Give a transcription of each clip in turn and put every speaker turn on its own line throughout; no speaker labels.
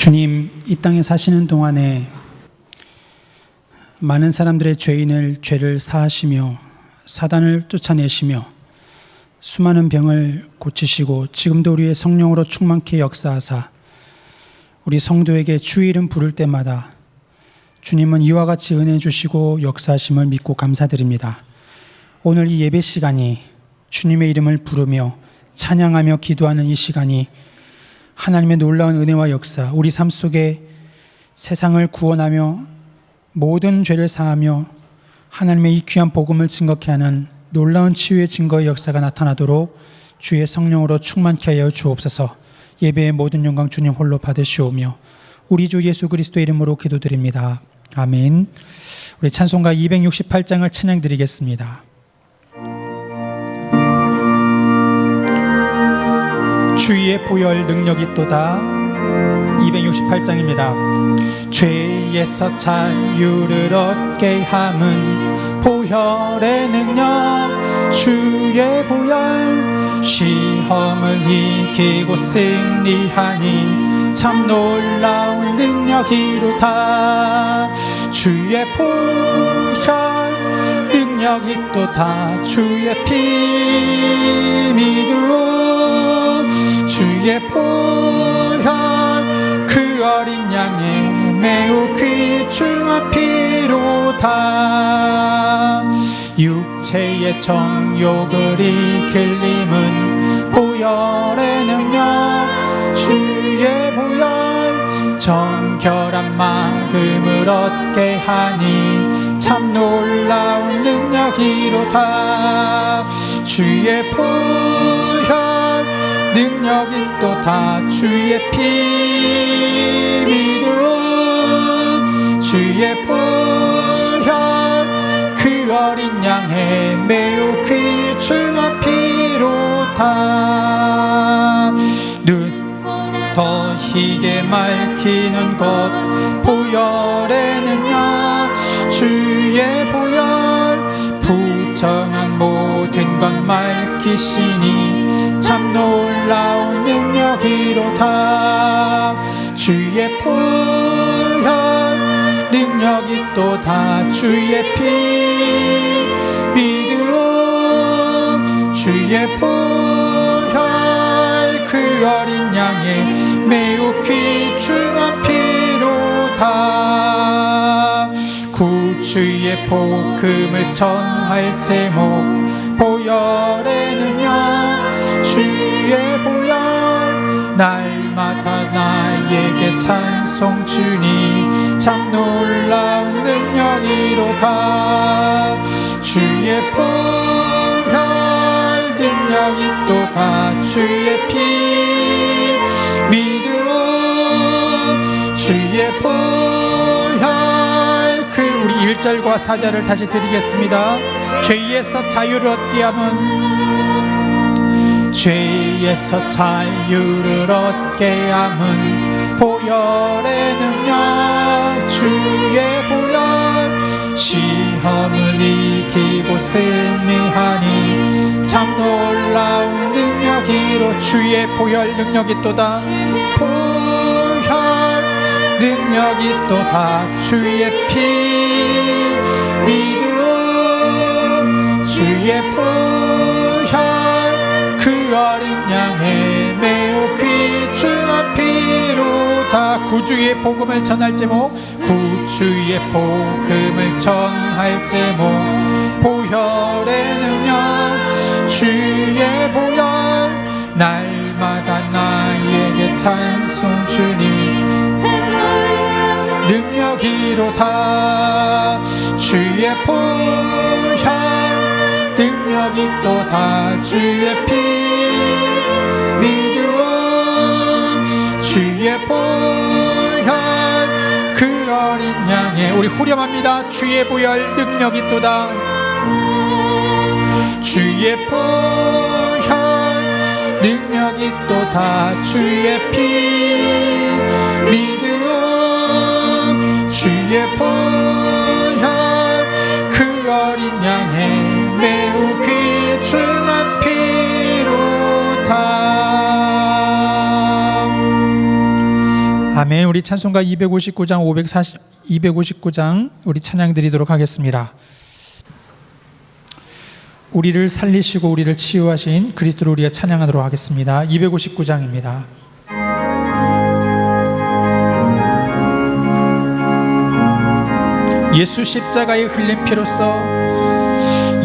주님, 이 땅에 사시는 동안에 많은 사람들의 죄를 사하시며 사단을 쫓아내시며 수많은 병을 고치시고 지금도 우리의 성령으로 충만케 역사하사 우리 성도에게 주의 이름 부를 때마다 주님은 이와 같이 은혜 주시고 역사하심을 믿고 감사드립니다. 오늘 이 예배 시간이 주님의 이름을 부르며 찬양하며 기도하는 이 시간이 하나님의 놀라운 은혜와 역사, 우리 삶 속에 세상을 구원하며 모든 죄를 사하며 하나님의 이 귀한 복음을 증거케 하는 놀라운 치유의 증거의 역사가 나타나도록 주의 성령으로 충만케 하여 주옵소서. 예배의 모든 영광 주님 홀로 받으시오며 우리 주 예수 그리스도의 이름으로 기도드립니다. 아멘. 우리 찬송가 268장을 찬양드리겠습니다. 주의 보혈 능력이 있도다. 268장입니다. 죄에서 자유를 얻게 함은 보혈의 능력, 주의 보혈. 시험을 이기고 승리하니 참 놀라운 능력이로다. 주의 보혈 능력이 있도다. 주의 피 믿음, 주의 보혈 그 어린 양의 매우 귀중한 피로다. 육체의 정욕을 이길 힘은 보혈의 능력, 주의 보혈. 정결한 마음을 얻게 하니 참 놀라운 능력이로다. 주의 보혈 능력이 또다. 주의 피 믿음, 주의 보혈 그 어린 양의 매우 귀중한 피로다. 눈 더 희게 맑히는 것 보혈의 능력, 주의 보혈. 부정한 모든 것 맑히시니 참 놀라운 능력이로다. 주의 보혈 능력이 또다. 주의 피 믿음, 주의 보혈 그 어린 양의 매우 귀중한 피로다. 구주의 복음을 전할 제목 보혈의 능력, 주의 보혈. 날마다 나에게 찬송 주니 참 놀라운 능력이로다. 주의 보혈 능력이 또다. 주의 피 믿음, 주의 보혈 그 우리 1절과 4절을 다시 드리겠습니다. 죄에서 자유를 얻게 함은, 죄에서 자유를 얻게 함은 보혈의 능력, 주의 보혈. 시험을 이기고 승리하니 참 놀라운 능력이로. 주의 보혈 능력이 또다. 보혈 능력이 또다. 주의 피 믿음, 주의 보혈 그 어린 양의 매우 귀중한 피로다. 구주의 복음을 전할 제목, 구주의 복음을 전할 제목 보혈의 능력, 주의 보혈. 날마다 나에게 찬송 주니 능력이로다. 주의 보혈 능력이 또다. 주의 피 믿음, 주의 보혈 그 어린 양의 우리 후렴합니다. 주의 보혈 능력이 또다. 주의 보혈 능력이 또다. 주의 피 믿음, 주의 보혈 그 어린 양의 매우 귀중한 피로다. 아멘. 아멘. 우리 찬송가 259장 우리 찬양 드리도록 하겠습니다. 우리를 살리시고 우리를 치유하신 그리스도를 우리가 찬양하도록 하겠습니다. 259장입니다. 예수 십자가에 흘린 피로써,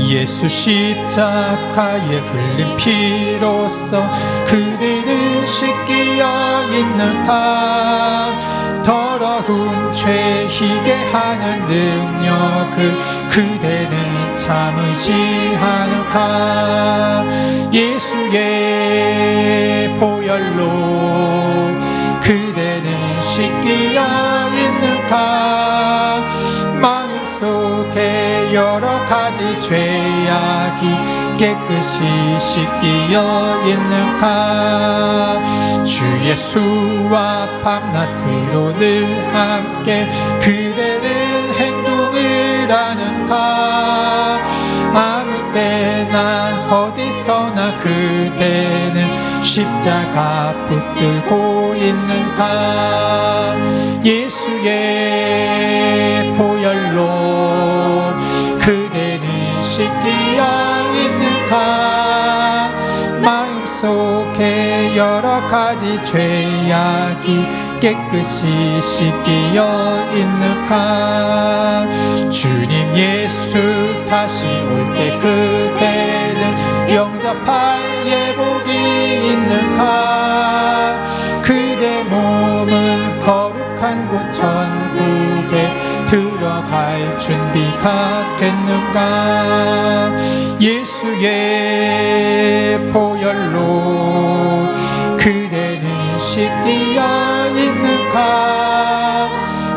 예수 십자가에 흘린 피로써 그대는 씻기어 있는가. 더러운 죄 희게 하는 능력을 그대는 참으지 않을까. 예수의 보혈로 그대는 씻기어 있는가. 마음속에 여러 가지 죄악이 깨끗이 씻기어 있는가. 주 예수와 밤낮으로 늘 함께 그대는 행동을 하는가. 아무 때나 어디서나 그대는 십자가 붙들고 있는가. 예수의 보혈로 그대는 씻기어 있는가. 마음속에 여러 가지 죄악이 깨끗이 씻기어 있는가. 주님 예수 다시 올 때 그대는 영접할 예복이 있는가. 그대 몸은 거룩한 곳 천국에 들어갈 준비가 됐는가. 예수의 보혈로 그대는 씻기어 있는가.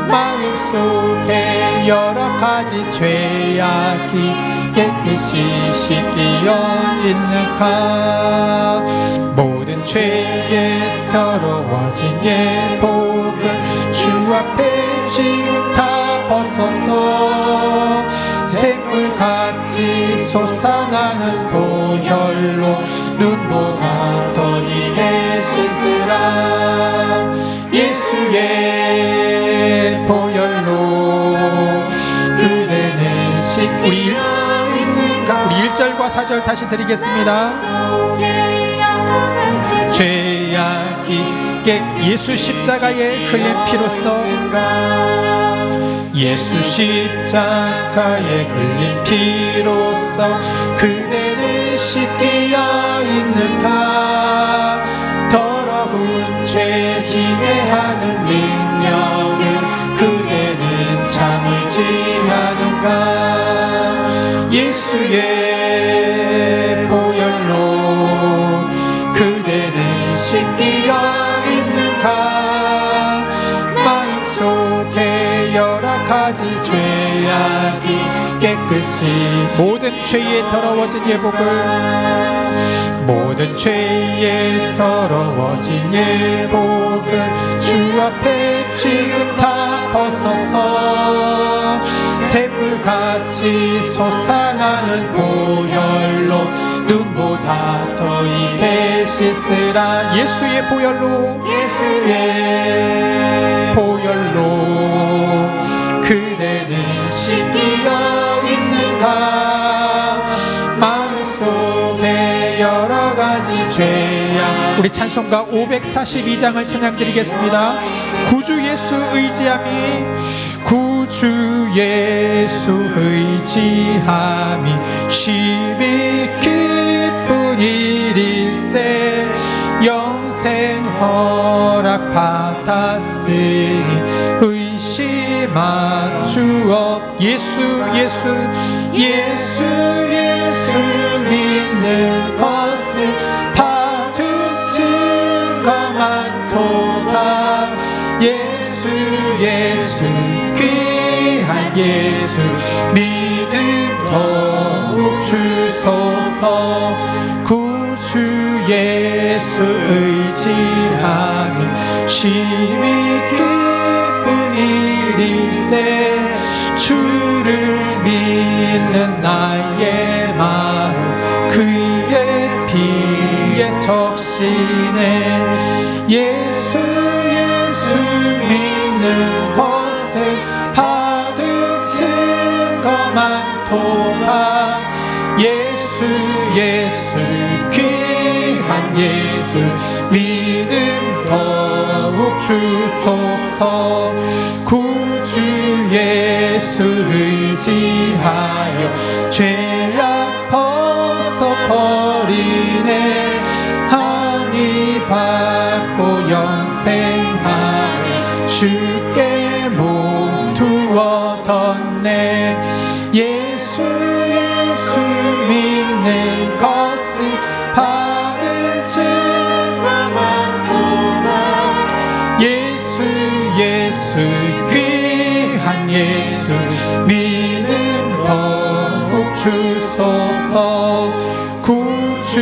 마음속에 여러 가지 죄악이 깨끗이 씻기어 있는가. 모든 죄에 더러워진 예복을 주 앞에 지금 다 벗어서 샘물같이 솟아나는 보혈로 눈보다 더 익게 씻으라. 예수의 보혈로 그대는 씻기어 있는가. 우리 1절과 4절 다시 드리겠습니다. 죄악이 예수 십자가에 흘린 피로써, 예수 십자가에 흘린 피로써 그대는 씻기어 있는가. 더러운 죄 희게 하는 능력을 그대는 참을지 않은가. 예수의 보혈로 그대는 씻기어 있는가. 마음속에 여러 가지 죄악이 깨끗이 모든 죄에 더러워진 예복을, 모든 죄에 더러워진 예복을 주 앞에 지금 다 벗어서 샘물같이 솟아나는 보혈로 눈보다 더 익게 씻으라. 예수의 보혈로, 예수의 보혈로 그대는 씻기어 있는가. 마음속에 여러 가지 죄악. 우리 찬송가 542장을 찬양드리겠습니다. 구주 예수 의지함이, 구주 예수 의지함이 심히 기쁜 일일세. 영생 허락 받았으니 의심할 수 없. 예수 믿는 것을 받은 증거 많도다. 예수 귀한 예수 믿음 더욱 주소서. 구주 예수 의지함이 심히 기쁜 일일세. 주를 믿는 나의 마음 그의 피에 적시네. 예수 많도다. 예수 예수 귀한 예수 믿음 더욱 주소서. 구주 예수 의지하여 죄악 벗어버리네. 하니 받고 영생하여 주께 모두 얻었네. 예수 예수 믿는 것은 받은 증거 많도다. 예수 예수 귀한 예수 믿음 더욱 주소서. 구주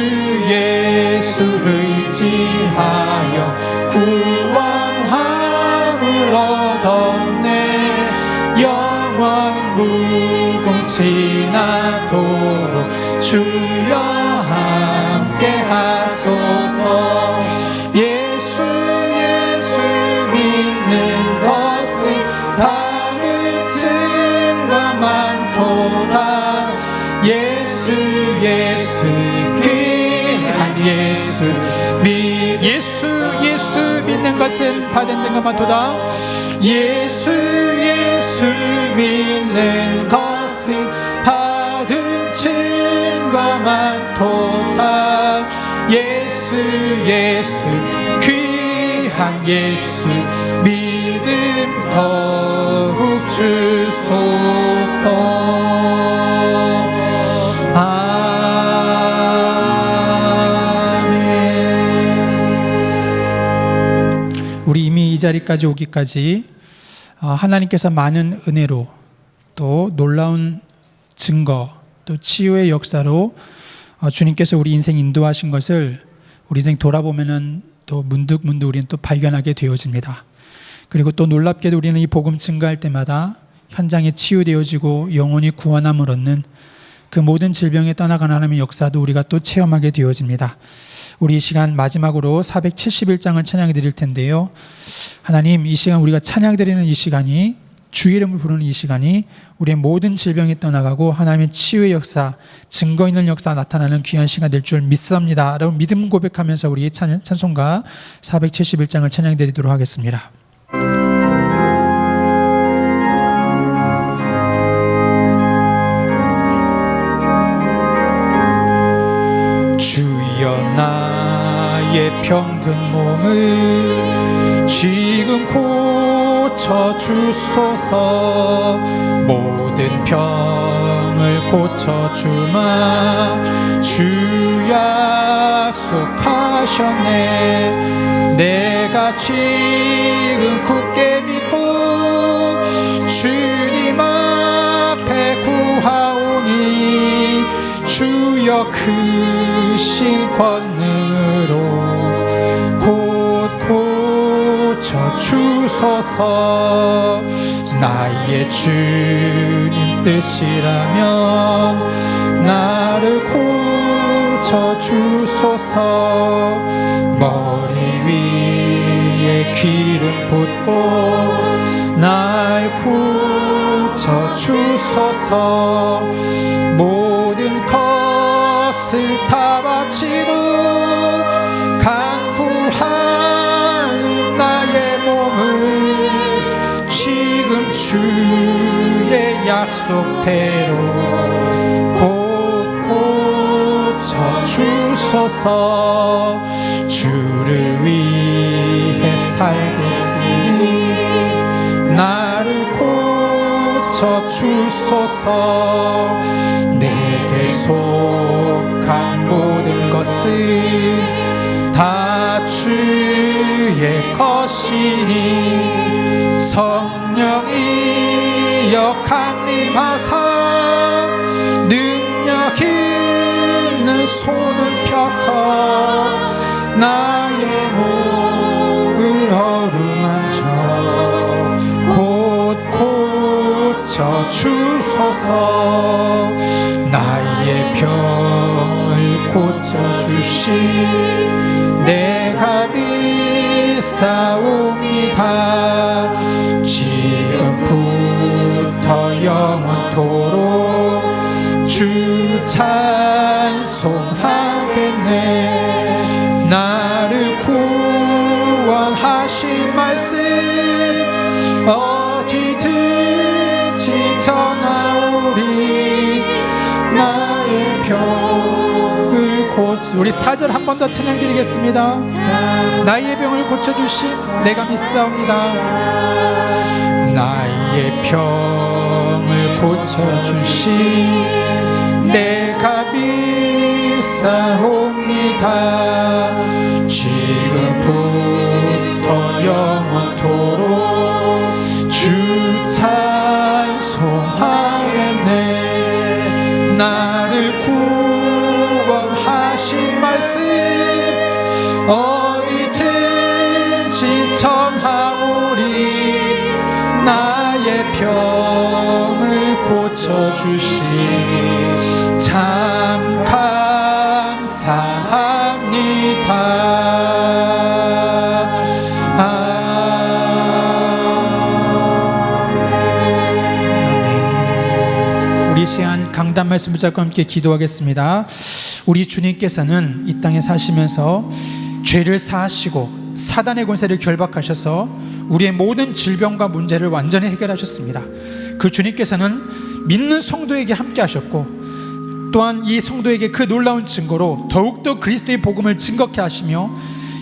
예수 의지하여 구원함을 얻었네. 영원 무궁지나도록 주여 함께 하소서. 예수 예수 믿는 것은 받은 증거 많도다. 예수 예수 귀한 예수 예수 믿는 것은 받은 증거 많도다. 예수 예수 믿는 것은 받은 증거 많도다. 예수 예수 귀한 예수 믿음 더욱 주소서. 우리 이미 이 자리까지 오기까지 하나님께서 많은 은혜로 또 놀라운 증거 또 치유의 역사로 주님께서 우리 인생 인도하신 것을 우리 인생 돌아보면은 또 문득 우리는 또 발견하게 되어집니다. 그리고 또 놀랍게도 우리는 이 복음 증거할 때마다 현장에 치유되어지고 영혼이 구원함을 얻는 그 모든 질병에 떠나가는 하나님의 역사도 우리가 또 체험하게 되어집니다. 우리 이 시간 마지막으로 471장을 찬양해 드릴 텐데요. 하나님, 이 시간 우리가 찬양 드리는 이 시간이, 주 이름을 부르는 이 시간이 우리의 모든 질병이 떠나가고 하나님의 치유의 역사, 증거 있는 역사 나타나는 귀한 시간 될 줄 믿습니다 라고 믿음 고백하면서 우리 찬송가 471장을 찬양 드리도록 하겠습니다. 주여 나의 병든 몸을 지금 고쳐주소서. 모든 병을 고쳐주마 주 약속하셨네. 내가 지금 굳게 믿고 주님 앞에 구하오니 주여 크신 권능으로 곧 고쳐주소서. 나의 주님 뜻이라면 나를 고쳐주소서. 머리 위에 기름 붓고 날 고쳐주소서. 모든 것을 다 바치고 간구하는 나의 몸을 지금 주의 약속대로 곧 고쳐주소서. 주를 위해 살겠으니 나를 고쳐주소서. 내게 속한 모든 것은 다 주의 것이니 성령이여 강림하사 능력 있는 손을 펴서 나의 몸을 어루만져 곧 고쳐주소서. 나의 병을 고쳐주신 내가 믿사옵니다. 지금부터 영원토록 찬송하겠네. 나를 구원하신 말씀 어디든지 전하오리. 나의 병을 고쳐. 우리 4절 한 번 더 찬양 드리겠습니다. 나의 병을 고쳐주신 내가 믿사옵니다. 나의 병을 고쳐주신 내가 믿사옵니다. 지금부터 영원토록 주 찬송하겠네. 나를 구원하신 말씀 어디든지 전하오리. 나의 병을 고쳐주신 참 감사합니다. 아멘. 우리 시간 강단 말씀 붙잡고 함께 기도하겠습니다. 우리 주님께서는 이 땅에 사시면서 죄를 사하시고 사단의 권세를 결박하셔서 우리의 모든 질병과 문제를 완전히 해결하셨습니다. 그 주님께서는 믿는 성도에게 함께 하셨고 또한 이 성도에게 그 놀라운 증거로 더욱더 그리스도의 복음을 증거케 하시며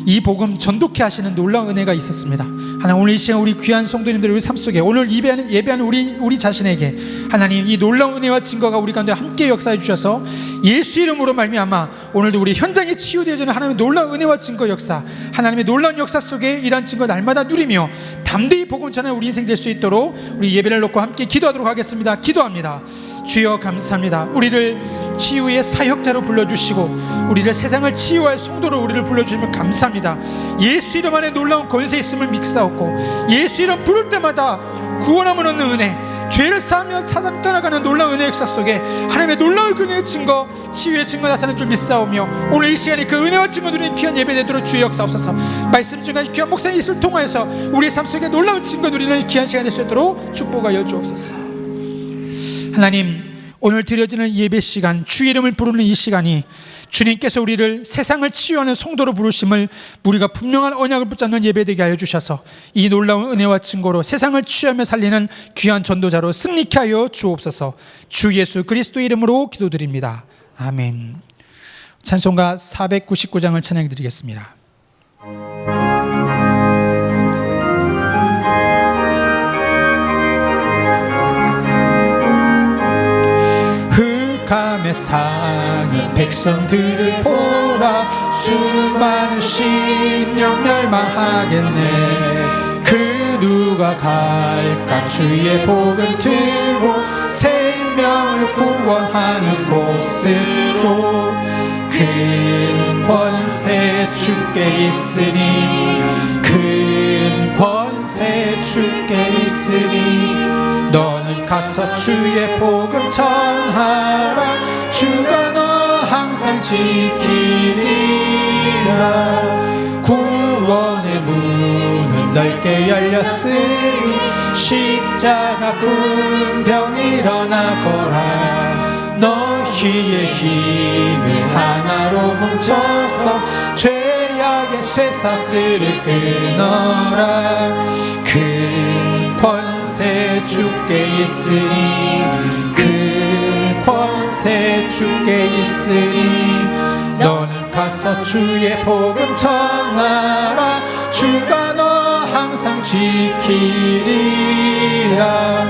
이 복음 전도케 하시는 놀라운 은혜가 있었습니다. 하나님, 오늘 이 시간 우리 귀한 성도님들 우리 삶 속에 오늘 예배하는 우리 자신에게 하나님 이 놀라운 은혜와 증거가 우리 가운데 함께 역사해 주셔서 예수 이름으로 말미암아 오늘도 우리 현장에 치유되어지는 하나님의 놀라운 은혜와 증거 역사, 하나님의 놀라운 역사 속에 이러한 증거 날마다 누리며 담대히 복음 전하는 우리 인생 될 수 있도록 우리 예배를 놓고 함께 기도하도록 하겠습니다. 기도합니다. 주여 감사합니다. 우리를 치유의 사역자로 불러주시고 우리를 세상을 치유할 성도로 우리를 불러주시면 감사합니다. 예수 이름 안에 놀라운 권세 있음을 믿사옵고 예수 이름 부를 때마다 구원함을 얻는 은혜, 죄를 사하며 사단을 떠나가는 놀라운 은혜 역사 속에 하나님의 놀라운 은혜의 증거, 치유의 증거 나타나는 줄 믿사오며 오늘 이 시간에 그 은혜와 증거 누리는 귀한 예배 되도록 주의 역사옵소서. 말씀 중에 귀한 목사님 있음을 통하여서 우리의 삶 속에 놀라운 증거 누리는 귀한 시간이 될 수 있도록 축복하여 주옵소서. 하나님, 오늘 드려지는 예배 시간, 주의 이름을 부르는 이 시간이 주님께서 우리를 세상을 치유하는 성도로 부르심을 우리가 분명한 언약을 붙잡는 예배 되게 하여 주셔서 이 놀라운 은혜와 증거로 세상을 치유하며 살리는 귀한 전도자로 승리케 하여 주옵소서. 주 예수 그리스도 이름으로 기도드립니다. 아멘. 찬송가 499장을 찬양해 드리겠습니다. 흑암에 사는 백성들을 보라. 수많은 심령 멸망하겠네. 그 누가 갈까 주의 복음 들고 생명을 구원하는 곳으로. 큰 권세 주께 있으니 큰 권세 주께 있으니 너는 가서 주의 복음 전하라. 주가 너 항상 지키리라. 구원의 문은 넓게 열렸으니 십자가 군병 일어나거라. 너희의 힘을 하나로 뭉쳐서 죄악의 쇠사슬을 끊어라. 큰 권세 주께 있으니 큰 권세 주께 있으니 너는 가서 주의 복음 전하라. 주가 너 항상 지키리라.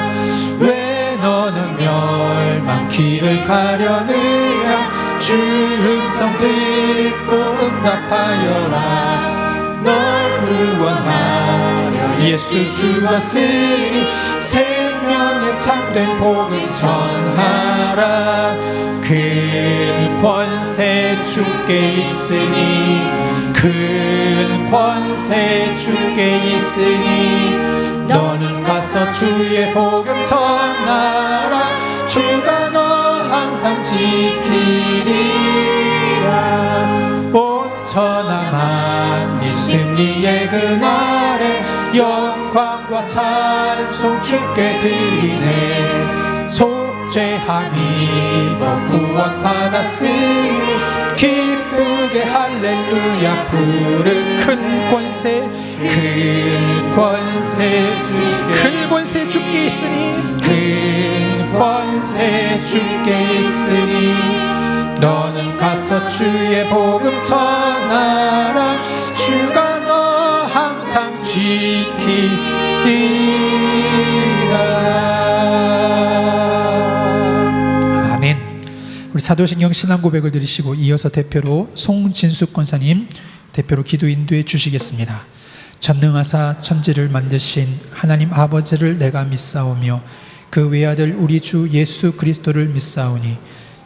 왜 너는 멸망길을 가려느냐. 주 음성 듣고 응답하여라. 널 구원하려 예수 주가 쓰니 생명의 참된 복음 전하라. 큰 권세 주께 있으니 큰 권세 주께 있으니 너는 가서 주의 복음 전하라. 주가 너 항상 지키리라. 온 천하 만민 승리의 그날에 영광과 찬송 주께 드리네. 죄함이 또 구원받았으니 기쁘게 할렐루야 부를 큰 권세 주께 있으니 큰 권세 주께 있으니 너는 가서 주의 복음 전하라 주가 너 항상 지키리라. 아멘. 우리 사도신경 신앙 고백을 드리시고 이어서 대표로 송진숙 권사님 대표로 기도 인도해 주시겠습니다. 전능하사 천지를 만드신 하나님 아버지를 내가 믿사오며 그 외아들 우리 주 예수 그리스도를 믿사오니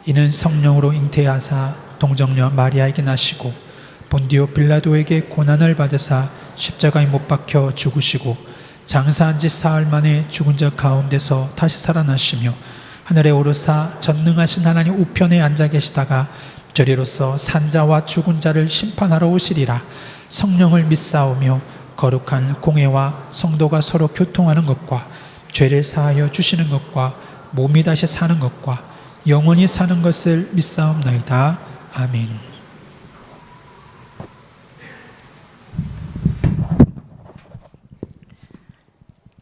이는 성령으로 잉태하사 동정녀 마리아에게 나시고 본디오 빌라도에게 고난을 받으사 십자가에 못 박혀 죽으시고 장사한 지 사흘 만에 죽은 자 가운데서 다시 살아나시며 하늘에 오르사 전능하신 하나님 우편에 앉아 계시다가 저리로서 산자와 죽은 자를 심판하러 오시리라. 성령을 믿사오며 거룩한 공회와 성도가 서로 교통하는 것과 죄를 사하여 주시는 것과 몸이 다시 사는 것과 영원히 사는 것을 믿사옵나이다. 아멘.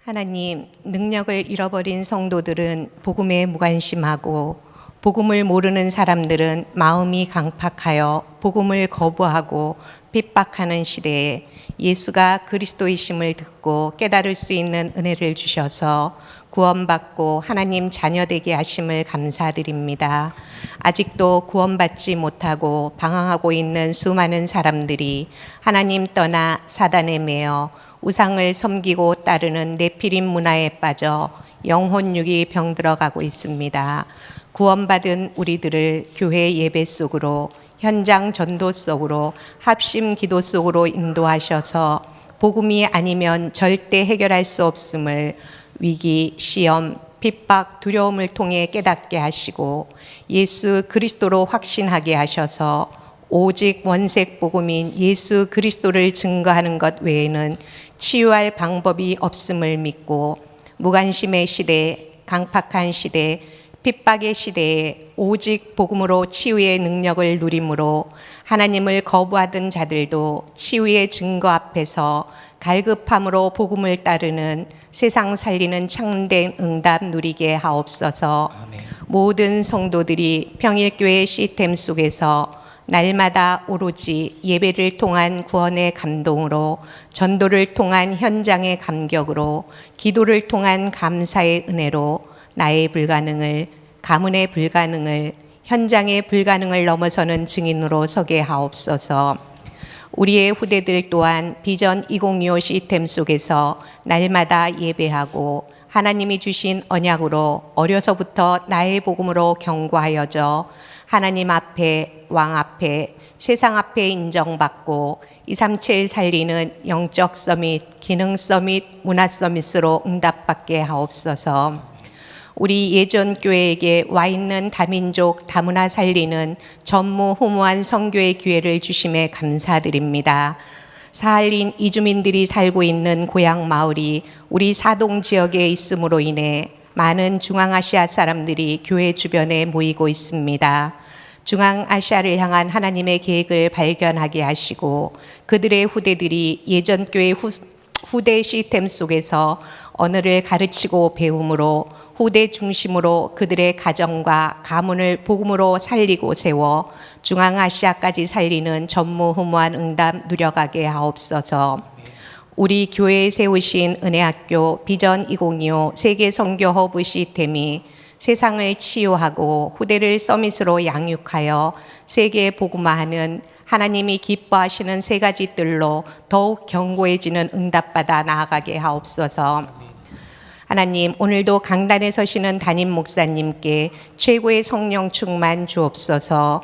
하나님, 능력을 잃어버린 성도들은 복음에 무관심하고 복음을 모르는 사람들은 마음이 강팍하여 복음을 거부하고 핍박하는 시대에 예수가 그리스도이심을 듣고 깨달을 수 있는 은혜를 주셔서 구원받고 하나님 자녀되게 하심을 감사드립니다. 아직도 구원받지 못하고 방황하고 있는 수많은 사람들이 하나님 떠나 사단에 매여 우상을 섬기고 따르는 네피림 문화에 빠져 영혼육이 병들어가고 있습니다. 구원받은 우리들을 교회 예배 속으로, 현장 전도 속으로, 합심 기도 속으로 인도하셔서 복음이 아니면 절대 해결할 수 없음을 위기, 시험, 핍박, 두려움을 통해 깨닫게 하시고 예수 그리스도로 확신하게 하셔서 오직 원색 복음인 예수 그리스도를 증거하는 것 외에는 치유할 방법이 없음을 믿고 무관심의 시대, 강팍한 시대, 핍박의 시대에 오직 복음으로 치유의 능력을 누림으로 하나님을 거부하던 자들도 치유의 증거 앞에서 갈급함으로 복음을 따르는 세상 살리는 참된 응답 누리게 하옵소서. 아멘. 모든 성도들이 평일교회 시스템 속에서 날마다 오로지 예배를 통한 구원의 감동으로, 전도를 통한 현장의 감격으로, 기도를 통한 감사의 은혜로 나의 불가능을, 가문의 불가능을, 현장의 불가능을 넘어서는 증인으로 서게 하옵소서. 우리의 후대들 또한 비전 2025 시스템 속에서 날마다 예배하고 하나님이 주신 언약으로 어려서부터 나의 복음으로 경고하여져 하나님 앞에, 왕 앞에, 세상 앞에 인정받고 237 살리는 영적 서밋, 기능 서밋, 문화 서밋으로 응답받게 하옵소서. 우리 예전 교회에게 와 있는 다민족, 다문화 살리는 전무후무한 선교의 기회를 주심에 감사드립니다. 사할린 이주민들이 살고 있는 고향 마을이 우리 사동 지역에 있음으로 인해 많은 중앙아시아 사람들이 교회 주변에 모이고 있습니다. 중앙아시아를 향한 하나님의 계획을 발견하게 하시고 그들의 후대들이 예전 교회 후대 시스템 속에서 언어를 가르치고 배움으로 후대 중심으로 그들의 가정과 가문을 복음으로 살리고 세워 중앙아시아까지 살리는 전무후무한 응답 누려가게 하옵소서. 우리 교회에 세우신 은혜학교 비전 2025 세계 선교 허브 시스템이 세상을 치유하고 후대를 서밋으로 양육하여 세계 복음화하는 하나님이 기뻐하시는 세 가지 뜰로 더욱 견고해지는 응답받아 나아가게 하옵소서. 하나님, 오늘도 강단에 서시는 담임 목사님께 최고의 성령 충만 주옵소서.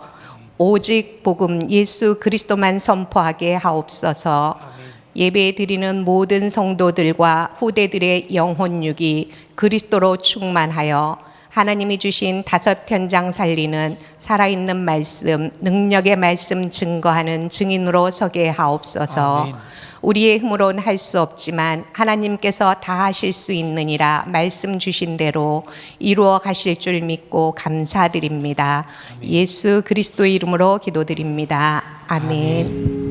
오직 복음 예수 그리스도만 선포하게 하옵소서. 예배 드리는 모든 성도들과 후대들의 영혼육이 그리스도로 충만하여 하나님이 주신 5 현장 살리는 살아있는 말씀, 능력의 말씀 증거하는 증인으로 서게 하옵소서. 아멘. 우리의 힘으로는 할 수 없지만 하나님께서 다 하실 수 있느니라 말씀 주신 대로 이루어 가실 줄 믿고 감사드립니다. 예수 그리스도의 이름으로 기도드립니다. 아멘.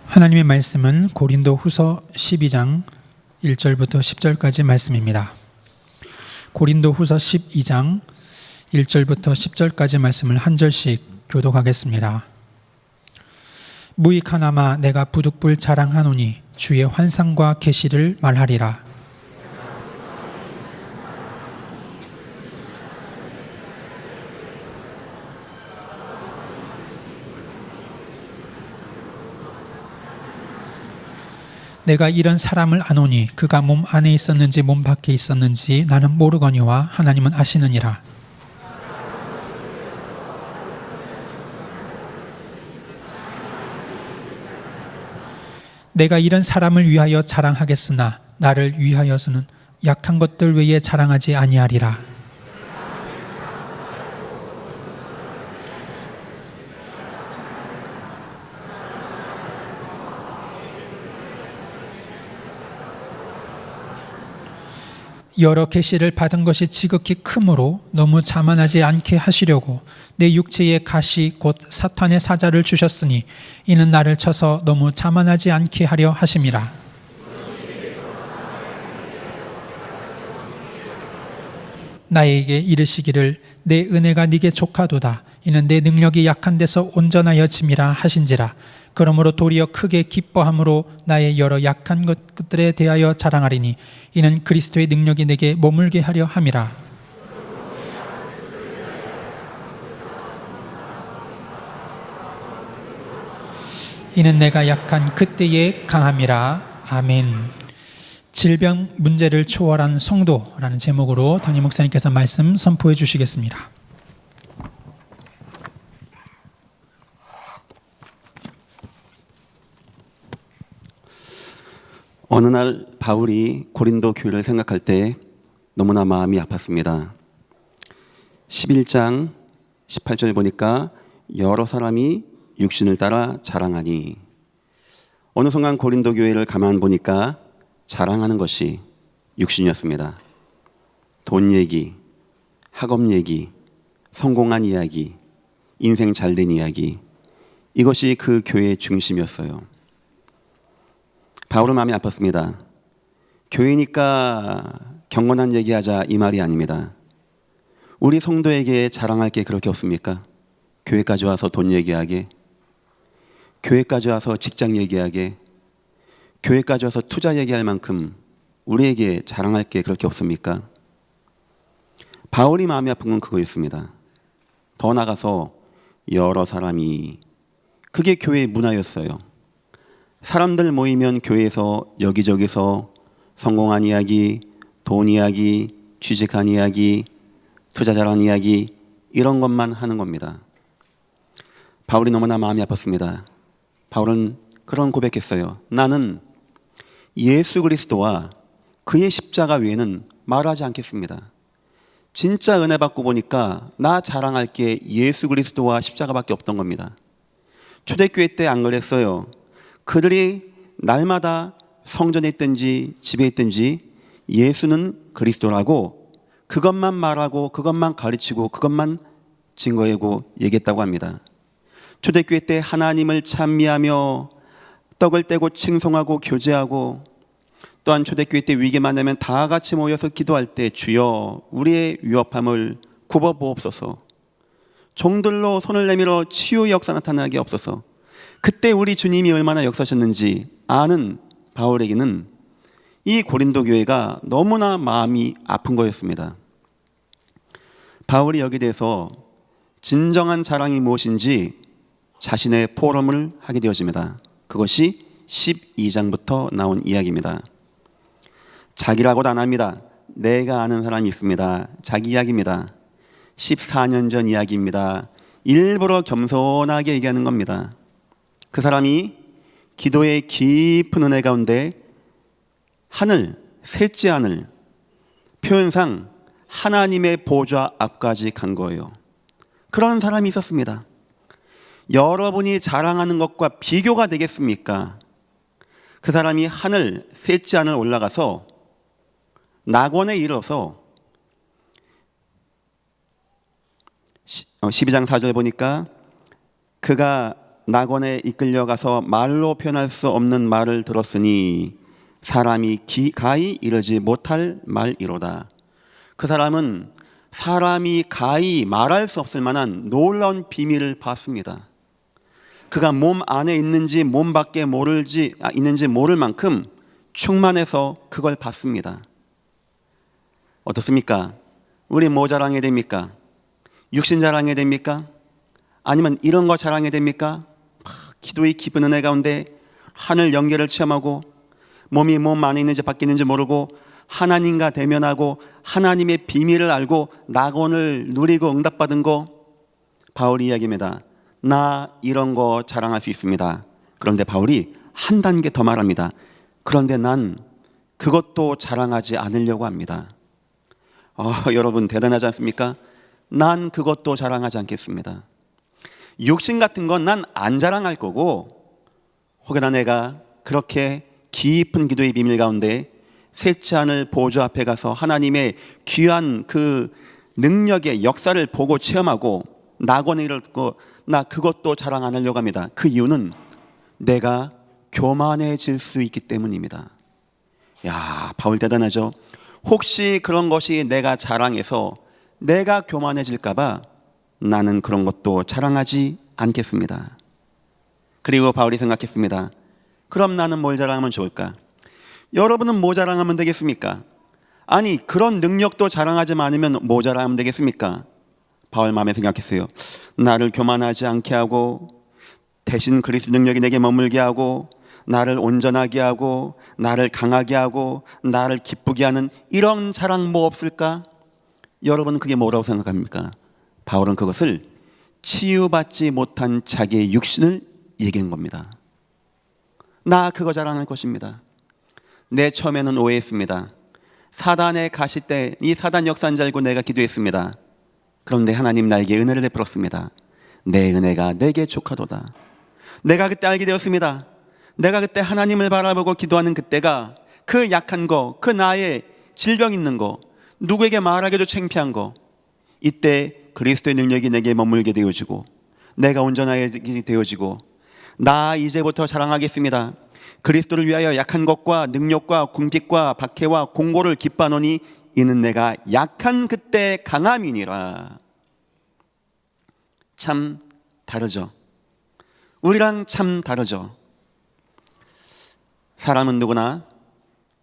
하나님의 말씀은 고린도 후서 12장 1절부터 10절까지 말씀입니다. 고린도 후서 12장 1절부터 10절까지 말씀을 한 절씩 교독하겠습니다. 무익하나마 내가 부득불 자랑하노니 주의 환상과 계시를 말하리라. 내가 이런 사람을 아노니 그가 몸 안에 있었는지 몸 밖에 있었는지 나는 모르거니와 하나님은 아시느니라. 내가 이런 사람을 위하여 자랑하겠으나 나를 위하여서는 약한 것들 외에 자랑하지 아니하리라. 여러 계시를 받은 것이 지극히 크므로 너무 자만하지 않게 하시려고 내 육체에 가시 곧 사탄의 사자를 주셨으니 이는 나를 쳐서 너무 자만하지 않게 하려 하심이라. 나에게 이르시기를 내 은혜가 네게 족하도다. 이는 내 능력이 약한 데서 온전하여 짐이라 하신지라. 그러므로 도리어 크게 기뻐함으로 나의 여러 약한 것들에 대하여 자랑하리니 이는 그리스도의 능력이 내게 머물게 하려 함이라. 이는 내가 약한 그때에 강함이라. 아멘. 질병 문제를 초월한 성도라는 제목으로 담임 목사님께서 말씀 선포해 주시겠습니다.
어느 날 바울이 고린도 교회를 생각할 때 너무나 마음이 아팠습니다. 11장 18절 보니까 여러 사람이 육신을 따라 자랑하니, 어느 순간 고린도 교회를 가만 보니까 자랑하는 것이 육신이었습니다. 돈 얘기, 학업 얘기, 성공한 이야기, 인생 잘된 이야기, 이것이 그 교회의 중심이었어요. 바울은 마음이 아팠습니다. 교회니까 경건한 얘기하자 이 말이 아닙니다. 우리 성도에게 자랑할 게 그렇게 없습니까? 교회까지 와서 돈 얘기하게, 교회까지 와서 직장 얘기하게, 교회까지 와서 투자 얘기할 만큼 우리에게 자랑할 게 그렇게 없습니까? 바울이 마음이 아픈 건 그거였습니다. 더 나가서 여러 사람이, 그게 교회의 문화였어요. 사람들 모이면 교회에서 여기저기서 성공한 이야기, 돈 이야기, 취직한 이야기, 투자 잘한 이야기, 이런 것만 하는 겁니다. 바울이 너무나 마음이 아팠습니다. 바울은 그런 고백했어요. 나는 예수 그리스도와 그의 십자가 외에는 말하지 않겠습니다. 진짜 은혜 받고 보니까 나 자랑할 게 예수 그리스도와 십자가밖에 없던 겁니다. 초대교회 때 안 그랬어요. 그들이 날마다 성전에 있든지 집에 있든지 예수는 그리스도라고 그것만 말하고 그것만 가르치고 그것만 증거하고 얘기했다고 합니다. 초대교회 때 하나님을 찬미하며 떡을 떼고 칭송하고 교제하고, 또한 초대교회 때 위기만 되면 다 같이 모여서 기도할 때 주여 우리의 위협함을 굽어보옵소서, 종들로 손을 내밀어 치유 역사 나타나게 없어서, 그때 우리 주님이 얼마나 역사하셨는지 아는 바울에게는 이 고린도 교회가 너무나 마음이 아픈 거였습니다. 바울이 여기에 대해서 진정한 자랑이 무엇인지 자신의 포럼을 하게 되어집니다. 그것이 12장부터 나온 이야기입니다. 자기라고도 안 합니다. 내가 아는 사람이 있습니다. 자기 이야기입니다. 14년 전 이야기입니다. 일부러 겸손하게 얘기하는 겁니다. 그 사람이 기도의 깊은 은혜 가운데 하늘, 셋째 하늘, 표현상 하나님의 보좌 앞까지 간 거예요. 그런 사람이 있었습니다. 여러분이 자랑하는 것과 비교가 되겠습니까? 그 사람이 하늘, 셋째 하늘 올라가서 낙원에 이르러서 12장 4절 보니까 그가 낙원에 이끌려가서 말로 표현할 수 없는 말을 들었으니 사람이 가히 이르지 못할 말이로다. 그 사람은 사람이 가히 말할 수 없을 만한 놀라운 비밀을 봤습니다. 그가 몸 안에 있는지 몸 밖에 있는지 모를 만큼 충만해서 그걸 봤습니다. 어떻습니까? 우리 뭐 자랑해야 됩니까? 육신 자랑해야 됩니까? 아니면 이런 거 자랑해야 됩니까? 기도의 깊은 은혜 가운데 하늘 연계를 체험하고 몸이 몸 안에 있는지 밖에 있는지 모르고 하나님과 대면하고 하나님의 비밀을 알고 낙원을 누리고 응답받은 거, 바울이 이야기입니다. 나 이런 거 자랑할 수 있습니다. 그런데 바울이 한 단계 더 말합니다. 그런데 난 그것도 자랑하지 않으려고 합니다. 여러분 대단하지 않습니까? 난 그것도 자랑하지 않겠습니다. 육신 같은 건 난 안 자랑할 거고, 혹여나 내가 그렇게 깊은 기도의 비밀 가운데 셋째 하늘 보좌 앞에 가서 하나님의 귀한 그 능력의 역사를 보고 체험하고 낙원에 이르고, 나 그것도 자랑 안 하려고 합니다. 그 이유는 내가 교만해질 수 있기 때문입니다. 야, 바울 대단하죠. 혹시 그런 것이 내가 자랑해서 내가 교만해질까 봐 나는 그런 것도 자랑하지 않겠습니다. 그리고 바울이 생각했습니다. 그럼 나는 뭘 자랑하면 좋을까? 여러분은 뭐 자랑하면 되겠습니까? 아니, 그런 능력도 자랑하지 않으면 뭐 자랑하면 되겠습니까? 바울 마음에 생각했어요. 나를 교만하지 않게 하고 대신 그리스도 능력이 내게 머물게 하고 나를 온전하게 하고 나를 강하게 하고 나를 기쁘게 하는 이런 자랑 뭐 없을까? 여러분은 그게 뭐라고 생각합니까? 바울은 그것을 치유받지 못한 자기의 육신을 얘기한 겁니다. 나 그거 자랑할 것입니다. 내 처음에는 오해했습니다. 사단의 가시때 이 사단 역사인 줄 알고 내가 기도했습니다. 그런데 하나님 나에게 은혜를 베풀었습니다. 내 은혜가 내게 족하도다. 내가 그때 알게 되었습니다. 내가 그때 하나님을 바라보고 기도하는 그때가 그 약한 거, 그 나의 질병 있는 거, 누구에게 말하기도 창피한 거, 이때 그리스도의 능력이 내게 머물게 되어지고 내가 온전하게 되어지고 나 이제부터 자랑하겠습니다. 그리스도를 위하여 약한 것과 능력과 궁핍과 박해와 공고를 기뻐하노니 이는 내가 약한 그때 강함이니라. 참 다르죠. 우리랑 참 다르죠. 사람은 누구나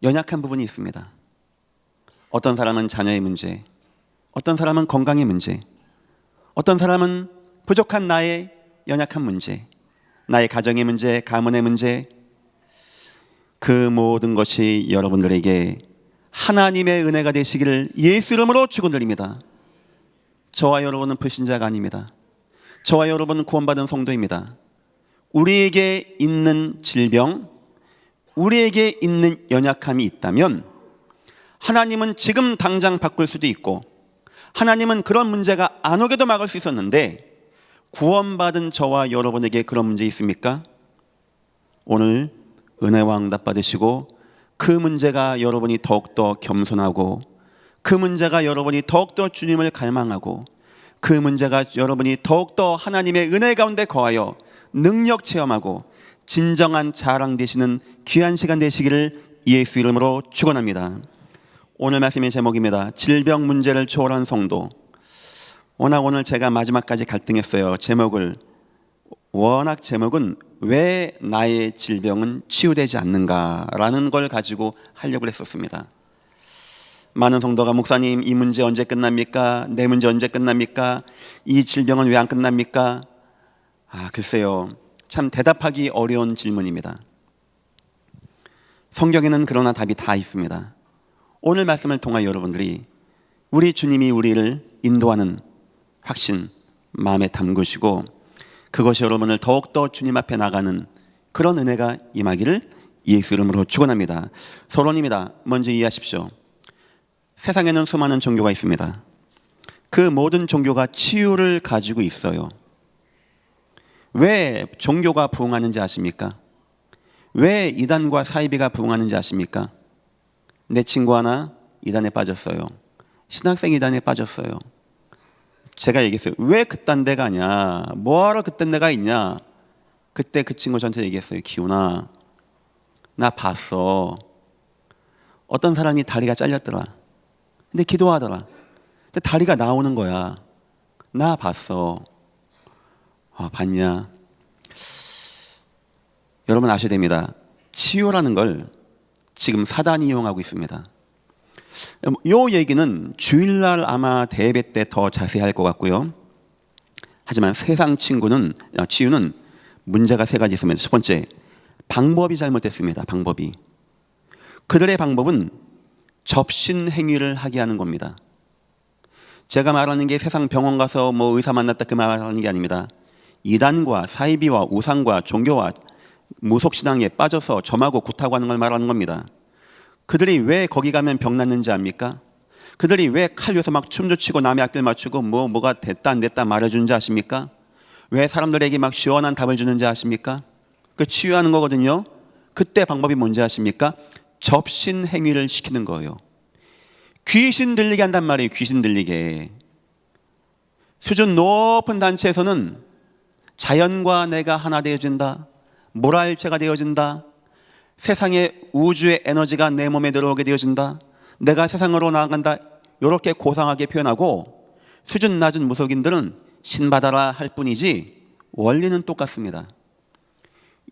연약한 부분이 있습니다. 어떤 사람은 자녀의 문제, 어떤 사람은 건강의 문제, 어떤 사람은 부족한 나의 연약한 문제, 나의 가정의 문제, 가문의 문제, 그 모든 것이 여러분들에게 하나님의 은혜가 되시기를 예수 이름으로 축원드립니다. 저와 여러분은 불신자가 아닙니다. 저와 여러분은 구원받은 성도입니다. 우리에게 있는 질병, 우리에게 있는 연약함이 있다면 하나님은 지금 당장 바꿀 수도 있고 하나님은 그런 문제가 안 오게도 막을 수 있었는데 구원받은 저와 여러분에게 그런 문제 있습니까? 오늘 은혜와 응답 받으시고 그 문제가 여러분이 더욱더 겸손하고 그 문제가 여러분이 더욱더 주님을 갈망하고 그 문제가 여러분이 더욱더 하나님의 은혜 가운데 거하여 능력 체험하고 진정한 자랑 되시는 귀한 시간 되시기를 예수 이름으로 축원합니다. 오늘 말씀의 제목입니다. 질병 문제를 초월한 성도. 워낙 오늘 제가 마지막까지 갈등했어요. 제목은 왜 나의 질병은 치유되지 않는가라는 걸 가지고 하려고 했었습니다. 많은 성도가 목사님 이 문제 언제 끝납니까? 내 문제 언제 끝납니까? 이 질병은 왜 안 끝납니까? 글쎄요. 참 대답하기 어려운 질문입니다. 성경에는 그러나 답이 다 있습니다. 오늘 말씀을 통하여 여러분들이 우리 주님이 우리를 인도하는 확신 마음에 담그시고 그것이 여러분을 더욱더 주님 앞에 나가는 그런 은혜가 임하기를 예수 이름으로 축원합니다. 서론입니다. 먼저 이해하십시오. 세상에는 수많은 종교가 있습니다. 그 모든 종교가 치유를 가지고 있어요. 왜 종교가 부흥하는지 아십니까? 왜 이단과 사이비가 부흥하는지 아십니까? 내 친구 하나 이단에 빠졌어요. 신학생 이단에 빠졌어요. 제가 얘기했어요. 왜 그딴 데 가냐? 뭐하러 그딴 데가 있냐? 그때 그 친구 전체 얘기했어요. 기훈아, 나 봤어. 어떤 사람이 다리가 잘렸더라. 근데 기도하더라. 근데 다리가 나오는 거야. 나 봤어. 봤냐? 여러분 아셔야 됩니다. 치유라는 걸 지금 사단이 이용하고 있습니다. 이 얘기는 주일날 아마 대회 때 더 자세히 할 것 같고요. 하지만 세상 치유는 문제가 세 가지 있습니다. 첫 번째, 방법이 잘못됐습니다. 방법이. 그들의 방법은 접신 행위를 하게 하는 겁니다. 제가 말하는 게 세상 병원 가서 뭐 의사 만났다 그 말하는 게 아닙니다. 이단과 사이비와 우상과 종교와 무속신앙에 빠져서 점하고 굿하고 하는 걸 말하는 겁니다. 그들이 왜 거기 가면 병 낫는지 압니까? 그들이 왜 칼려서 막 춤도 추고 남의 악기를 맞추고 뭐가 됐다 안 됐다 말해주는지 아십니까? 왜 사람들에게 막 시원한 답을 주는지 아십니까? 그 치유하는 거거든요. 그때 방법이 뭔지 아십니까? 접신 행위를 시키는 거예요. 귀신 들리게 한단 말이에요. 귀신 들리게. 수준 높은 단체에서는 자연과 내가 하나 되어진다. 모라일체가 되어진다. 세상의 우주의 에너지가 내 몸에 들어오게 되어진다. 내가 세상으로 나아간다. 이렇게 고상하게 표현하고 수준 낮은 무속인들은 신받아라 할 뿐이지 원리는 똑같습니다.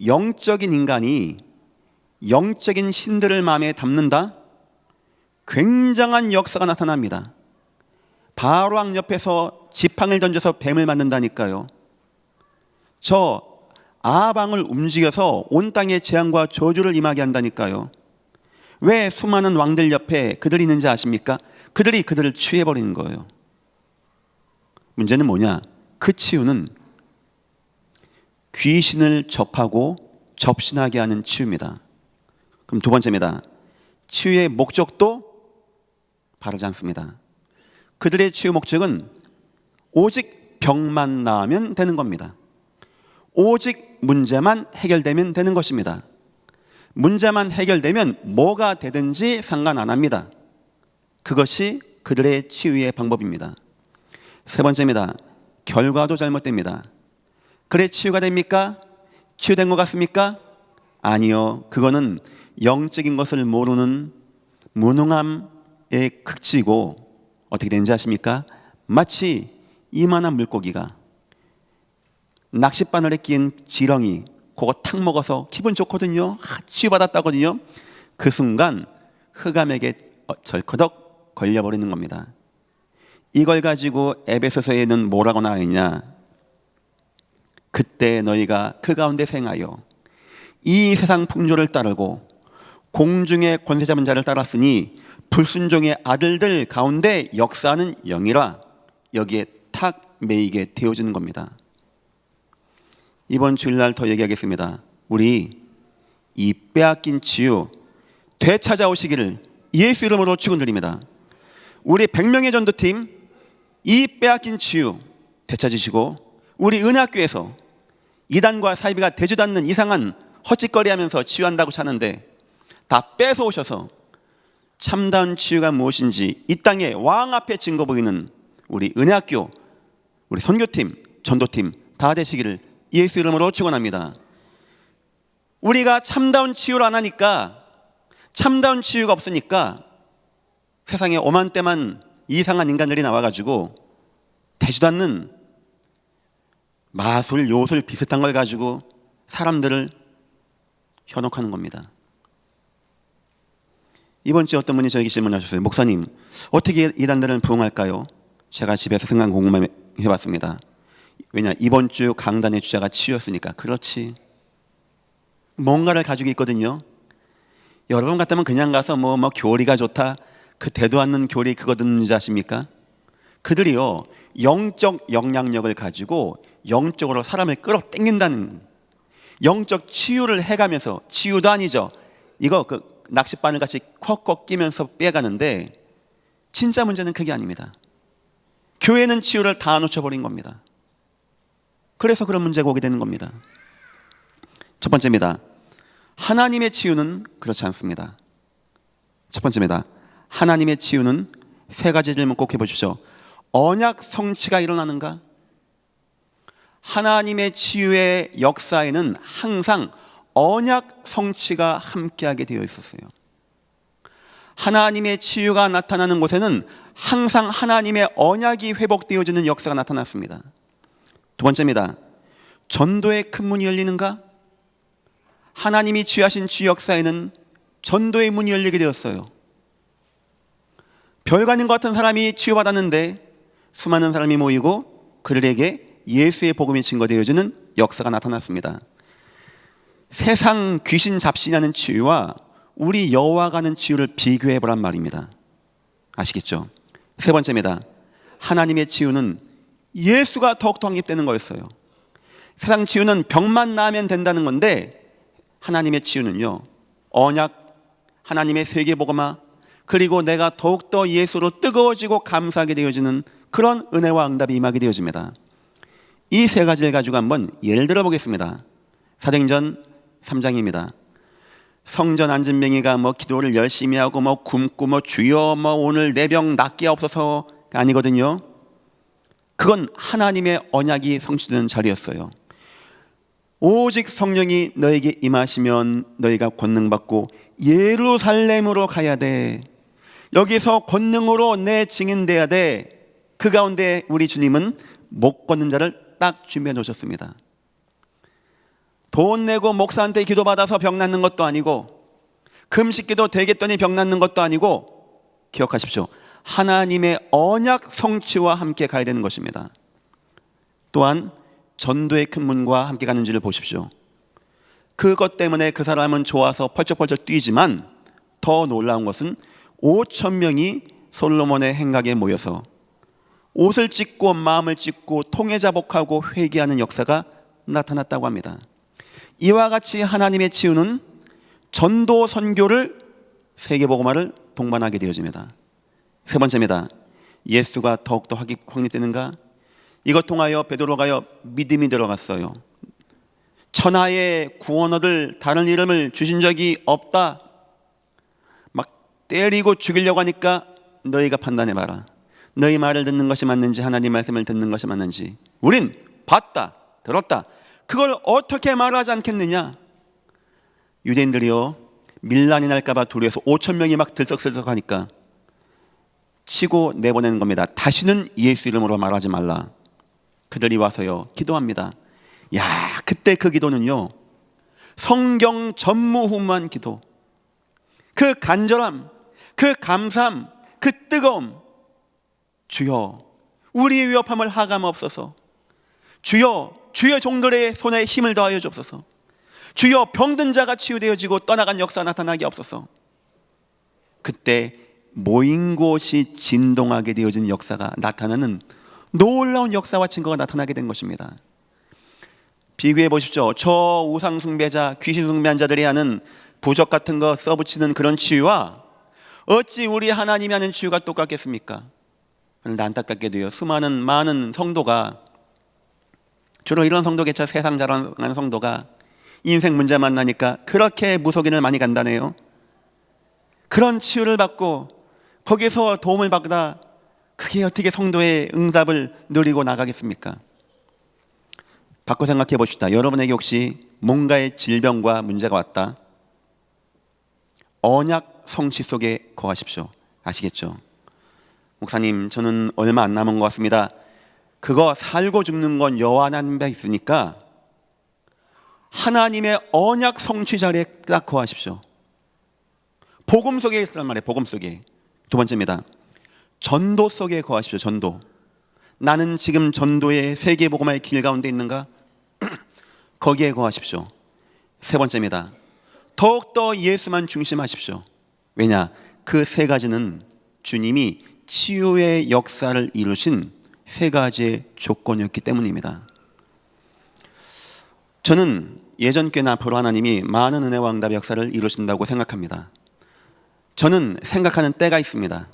영적인 인간이 영적인 신들을 마음에 담는다? 굉장한 역사가 나타납니다. 바로왕 옆에서 지팡이를 던져서 뱀을 만든다니까요. 저 아방을 움직여서 온 땅에 재앙과 저주를 임하게 한다니까요. 왜 수많은 왕들 옆에 그들이 있는지 아십니까? 그들이 그들을 취해버리는 거예요. 문제는 뭐냐? 그 치유는 귀신을 접하고 접신하게 하는 치유입니다. 그럼 두 번째입니다. 치유의 목적도 바르지 않습니다. 그들의 치유 목적은 오직 병만 나으면 되는 겁니다. 오직 문제만 해결되면 되는 것입니다. 문제만 해결되면 뭐가 되든지 상관 안 합니다. 그것이 그들의 치유의 방법입니다. 세 번째입니다. 결과도 잘못됩니다. 그래 치유가 됩니까? 치유된 것 같습니까? 아니요. 그거는 영적인 것을 모르는 무능함의 극치고 어떻게 되는지 아십니까? 마치 이만한 물고기가 낚싯바늘에 끼인 지렁이 그거 탁 먹어서 기분 좋거든요. 치유받았다거든요. 그 순간 흑암에게 절커덕 걸려버리는 겁니다. 이걸 가지고 에베소서에는 뭐라고 나와 있냐? 그때 너희가 그 가운데 생하여 이 세상 풍조를 따르고 공중의 권세 잡은 자를 따랐으니 불순종의 아들들 가운데 역사하는 영이라. 여기에 탁 매이게 되어지는 겁니다. 이번 주일날 더 얘기하겠습니다. 우리 이 빼앗긴 치유 되찾아오시기를 예수 이름으로 축원드립니다. 우리 100명의 전도팀 이 빼앗긴 치유 되찾으시고 우리 은혜학교에서 이단과 사이비가 되지도 않는 이상한 헛짓거리하면서 치유한다고 차는데 다 뺏어오셔서 참다운 치유가 무엇인지 이 땅에 왕 앞에 증거 보이는 우리 은혜학교, 우리 선교팀, 전도팀 다 되시기를 예수 이름으로 축원합니다. 우리가 참다운 치유를 안 하니까, 참다운 치유가 없으니까 세상에 오만때만 이상한 인간들이 나와가지고 되지도 않는 마술, 요술 비슷한 걸 가지고 사람들을 현혹하는 겁니다. 이번 주에 어떤 분이 저에게 질문하셨어요. 목사님, 어떻게 이단들은 부흥할까요? 제가 집에서 생각 공부만 해봤습니다. 왜냐? 이번 주 강단의 주제가 치유였으니까. 그렇지. 뭔가를 가지고 있거든요. 여러분 같다면 그냥 가서 뭐 교리가 좋다, 그 대도 않는 교리 그거 듣는지 아십니까? 그들이요 영적 영향력을 가지고 영적으로 사람을 끌어당긴다는, 영적 치유를 해가면서, 치유도 아니죠. 이거 그 낚싯바늘 같이 콕콕 끼면서 빼가는데 진짜 문제는 그게 아닙니다. 교회는 치유를 다 놓쳐버린 겁니다. 그래서 그런 문제가 오게 되는 겁니다. 첫 번째입니다. 하나님의 치유는 그렇지 않습니다. 첫 번째입니다. 하나님의 치유는 세 가지 질문 꼭 해보십시오. 언약 성취가 일어나는가? 하나님의 치유의 역사에는 항상 언약 성취가 함께하게 되어 있었어요. 하나님의 치유가 나타나는 곳에는 항상 하나님의 언약이 회복되어지는 역사가 나타났습니다. 두 번째입니다. 전도의 큰 문이 열리는가? 하나님이 취하신 치유 역사에는 전도의 문이 열리게 되었어요. 별관인 것 같은 사람이 치유받았는데 수많은 사람이 모이고 그들에게 예수의 복음이 증거되어지는 역사가 나타났습니다. 세상 귀신 잡신하는 치유와 우리 여호와가 하는 치유를 비교해보란 말입니다. 아시겠죠? 세 번째입니다. 하나님의 치유는 예수가 더욱더 확립되는 거였어요. 세상 치유는 병만 나으면 된다는 건데 하나님의 치유는요, 언약, 하나님의 세계복음화, 그리고 내가 더욱더 예수로 뜨거워지고 감사하게 되어지는 그런 은혜와 응답이 임하게 되어집니다. 이 세 가지를 가지고 한번 예를 들어 보겠습니다. 사도행전 3장입니다. 성전 앉은 뱅이가 기도를 열심히 하고 굶고 주여 오늘 내 병 낫게 하옵소서가 아니거든요. 그건 하나님의 언약이 성취되는 자리였어요. 오직 성령이 너에게 임하시면 너희가 권능받고 예루살렘으로 가야 돼. 여기서 권능으로 내 증인돼야 돼. 그 가운데 우리 주님은 못 걷는 자를 딱 준비해 놓으셨습니다. 돈 내고 목사한테 기도받아서 병 낫는 것도 아니고 금식기도 되겠더니 병 낫는 것도 아니고, 기억하십시오. 하나님의 언약 성취와 함께 가야 되는 것입니다. 또한 전도의 큰 문과 함께 가는지를 보십시오. 그것 때문에 그 사람은 좋아서 펄쩍펄쩍 뛰지만 더 놀라운 것은 5,000명이 솔로몬의 행각에 모여서 옷을 찢고 마음을 찢고 통회자복하고 회개하는 역사가 나타났다고 합니다. 이와 같이 하나님의 치유는 전도 선교를 세계복음화를 동반하게 되어집니다. 세 번째입니다. 예수가 더욱더 확립되는가? 이것 통하여 베드로가요 믿음이 들어갔어요. 천하의 구원 얻을 다른 이름을 주신 적이 없다. 막 때리고 죽이려고 하니까 너희가 판단해봐라. 너희 말을 듣는 것이 맞는지 하나님 말씀을 듣는 것이 맞는지 우린 봤다, 들었다. 그걸 어떻게 말하지 않겠느냐? 유대인들이요 밀란이 날까봐 두려워서 5,000명이 막 들썩들썩 하니까 치고 내보내는 겁니다. 다시는 예수 이름으로 말하지 말라. 그들이 와서요 기도합니다. 야, 그때 그 기도는요 성경 전무후무한 기도, 그 간절함, 그 감사함, 그 뜨거움. 주여 우리의 위협함을 하감없소서. 주여 주의 종들의 손에 힘을 더하여 주옵소서. 주여 병든 자가 치유되어지고 떠나간 역사 나타나게 없소서. 그때 모인 곳이 진동하게 되어진 역사가 나타나는 놀라운 역사와 증거가 나타나게 된 것입니다. 비교해 보십시오. 저 우상 숭배자, 귀신 숭배한 자들이 하는 부적 같은 거 써붙이는 그런 치유와 어찌 우리 하나님이 하는 치유가 똑같겠습니까? 그런데 안타깝게도요 많은 성도가, 주로 이런 성도겠죠. 세상 자랑하는 성도가 인생 문제 만나니까 그렇게 무속인을 많이 간다네요. 그런 치유를 받고 거기서 도움을 받다 그게 어떻게 성도의 응답을 누리고 나가겠습니까? 바꿔 생각해 봅시다. 여러분에게 혹시 뭔가의 질병과 문제가 왔다. 언약 성취 속에 거하십시오. 아시겠죠? 목사님, 저는 얼마 안 남은 것 같습니다. 그거 살고 죽는 건 여호와 하나님 배 있으니까 하나님의 언약 성취 자리에 딱 거하십시오. 복음 속에 있단 말이에요. 복음 속에. 두 번째입니다. 전도 속에 거하십시오. 전도. 나는 지금 전도의 세계 복음화의 길 가운데 있는가? 거기에 거하십시오. 세 번째입니다. 더욱더 예수만 중심하십시오. 왜냐? 그 세 가지는 주님이 치유의 역사를 이루신 세 가지의 조건이었기 때문입니다. 저는 예전 꽤나 앞으로 하나님이 많은 은혜와 응답의 역사를 이루신다고 생각합니다. 저는 생각하는 때가 있습니다.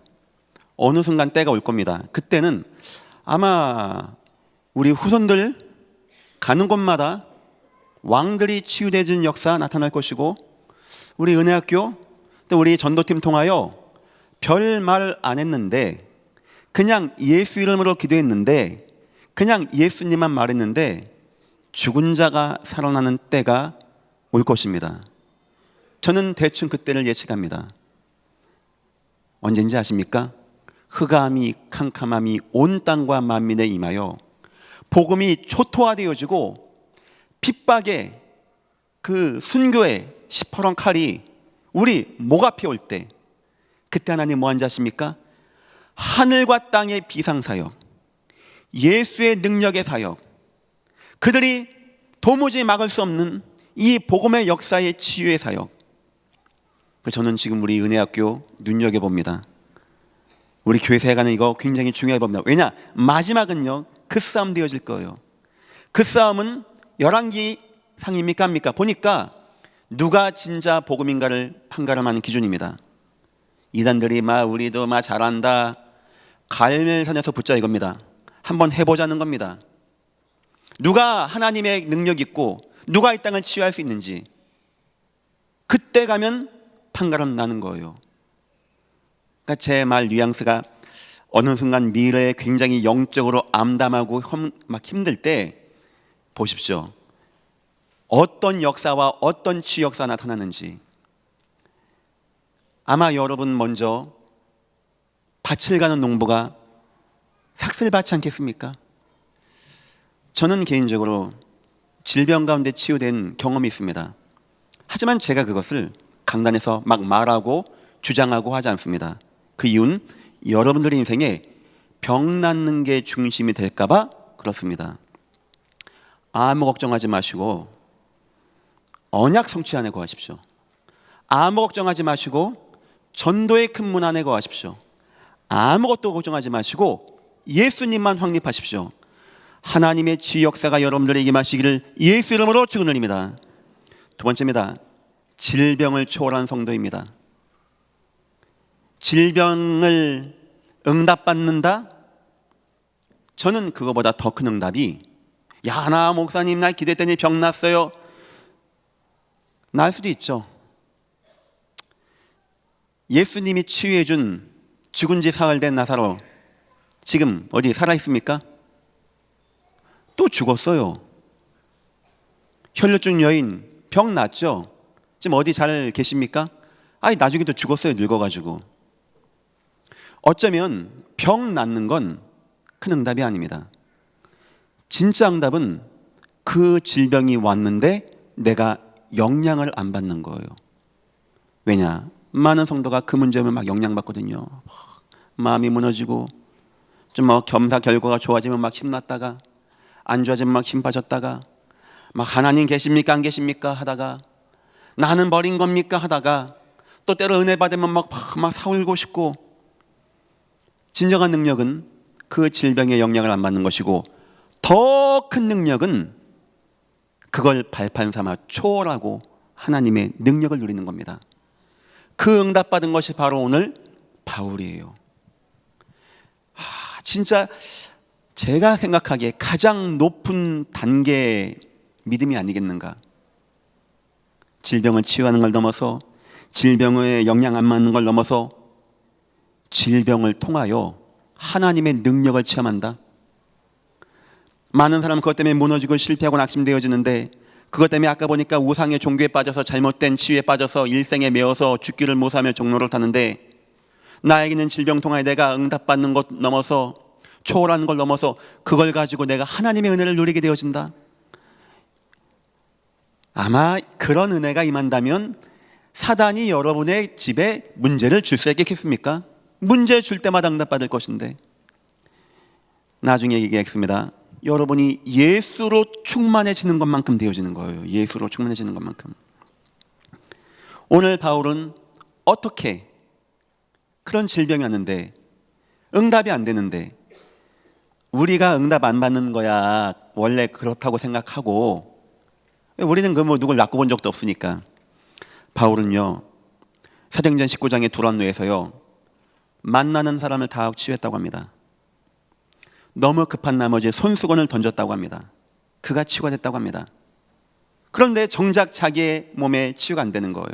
어느 순간 때가 올 겁니다. 그때는 아마 우리 후손들 가는 곳마다 왕들이 치유되는 역사 나타날 것이고, 우리 은혜학교 또 우리 전도팀 통하여 별 말 안 했는데 그냥 예수 이름으로 기도했는데 그냥 예수님만 말했는데 죽은 자가 살아나는 때가 올 것입니다. 저는 대충 그때를 예측합니다. 언제인지 아십니까? 흑암이 캄캄함이 온 땅과 만민에 임하여 복음이 초토화되어지고 핍박의 그 순교의 시퍼런 칼이 우리 목 앞에 올 때, 그때 하나님 뭐 하는지 아십니까? 하늘과 땅의 비상사역, 예수의 능력의 사역, 그들이 도무지 막을 수 없는 이 복음의 역사의 치유의 사역, 저는 지금 우리 은혜학교 눈여겨봅니다. 우리 교회 사역하는 이거 굉장히 중요해 봅니다. 왜냐? 마지막은요, 그 싸움 되어질 거예요. 그 싸움은 열왕기 상입니까? 합니까? 보니까 누가 진짜 복음인가를 판가름하는 기준입니다. 이단들이 우리도 잘한다, 갈멜산에서 붙자 이겁니다. 한번 해보자는 겁니다. 누가 하나님의 능력 있고 누가 이 땅을 치유할 수 있는지, 그때 가면 판가름 나는 거예요. 그러니까 제 말 뉘앙스가 어느 순간 미래에 굉장히 영적으로 암담하고 막 힘들 때 보십시오. 어떤 역사와 어떤 치유 역사가 나타나는지. 아마 여러분 먼저 밭을 가는 농부가 삭슬 받지 않겠습니까? 저는 개인적으로 질병 가운데 치유된 경험이 있습니다. 하지만 제가 그것을 강단에서 막 말하고 주장하고 하지 않습니다. 그 이유는 여러분들의 인생에 병 낫는 게 중심이 될까 봐 그렇습니다. 아무 걱정하지 마시고 언약 성취 안에 거하십시오. 아무 걱정하지 마시고 전도의 큰 문 안에 거하십시오. 아무것도 걱정하지 마시고 예수님만 확립하십시오. 하나님의 치유 역사가 여러분들에게 임하시기를 예수 이름으로 축원드립니다. 두 번째입니다. 질병을 초월한 성도입니다. 질병을 응답받는다? 저는 그거보다 더 큰 응답이, 야, 나 목사님 나 기도했더니 병 났어요. 날 수도 있죠. 예수님이 치유해 준 죽은 지 사흘 된 나사로 지금 어디 살아있습니까? 또 죽었어요. 혈류증 여인 병 났죠? 지금 어디 잘 계십니까? 나중에 또 죽었어요. 늙어가지고. 어쩌면 병 낫는 건 큰 응답이 아닙니다. 진짜 응답은 그 질병이 왔는데 내가 영향을 안 받는 거예요. 왜냐? 많은 성도가 그 문제 오면 막 영향받거든요. 마음이 무너지고 좀 겸사 결과가 좋아지면 막 힘났다가, 안 좋아지면 막 힘 빠졌다가, 막 하나님 계십니까 안 계십니까 하다가, 나는 버린 겁니까 하다가, 또 때로 은혜 받으면 막 사울고 싶고. 진정한 능력은 그 질병에 영향을 안 받는 것이고, 더 큰 능력은 그걸 발판 삼아 초월하고 하나님의 능력을 누리는 겁니다. 그 응답받은 것이 바로 오늘 바울이에요. 진짜 제가 생각하기에 가장 높은 단계의 믿음이 아니겠는가. 질병을 치유하는 걸 넘어서, 질병에 영향 안 받는 걸 넘어서 질병을 통하여 하나님의 능력을 체험한다. 많은 사람은 그것 때문에 무너지고 실패하고 낙심되어지는데, 그것 때문에 아까 보니까 우상의 종교에 빠져서 잘못된 치유에 빠져서 일생에 매어서 죽기를 못하며 종로를 타는데, 나에게는 질병 통하여 내가 응답받는 것 넘어서, 초월하는 걸 넘어서 그걸 가지고 내가 하나님의 은혜를 누리게 되어진다. 아마 그런 은혜가 임한다면 사단이 여러분의 집에 문제를 줄 수 있겠습니까? 문제 줄 때마다 응답받을 것인데. 나중에 얘기하겠습니다. 여러분이 예수로 충만해지는 것만큼 되어지는 거예요. 예수로 충만해지는 것만큼. 오늘 바울은 어떻게 그런 질병이 왔는데 응답이 안 되는데, 우리가 응답 안 받는 거야 원래 그렇다고 생각하고 우리는 그 뭐 누굴 낳고 본 적도 없으니까. 바울은요, 사도행전 19장의 두란노에서요, 만나는 사람을 다 치유했다고 합니다. 너무 급한 나머지 손수건을 던졌다고 합니다. 그가 치유가 됐다고 합니다. 그런데 정작 자기의 몸에 치유가 안 되는 거예요.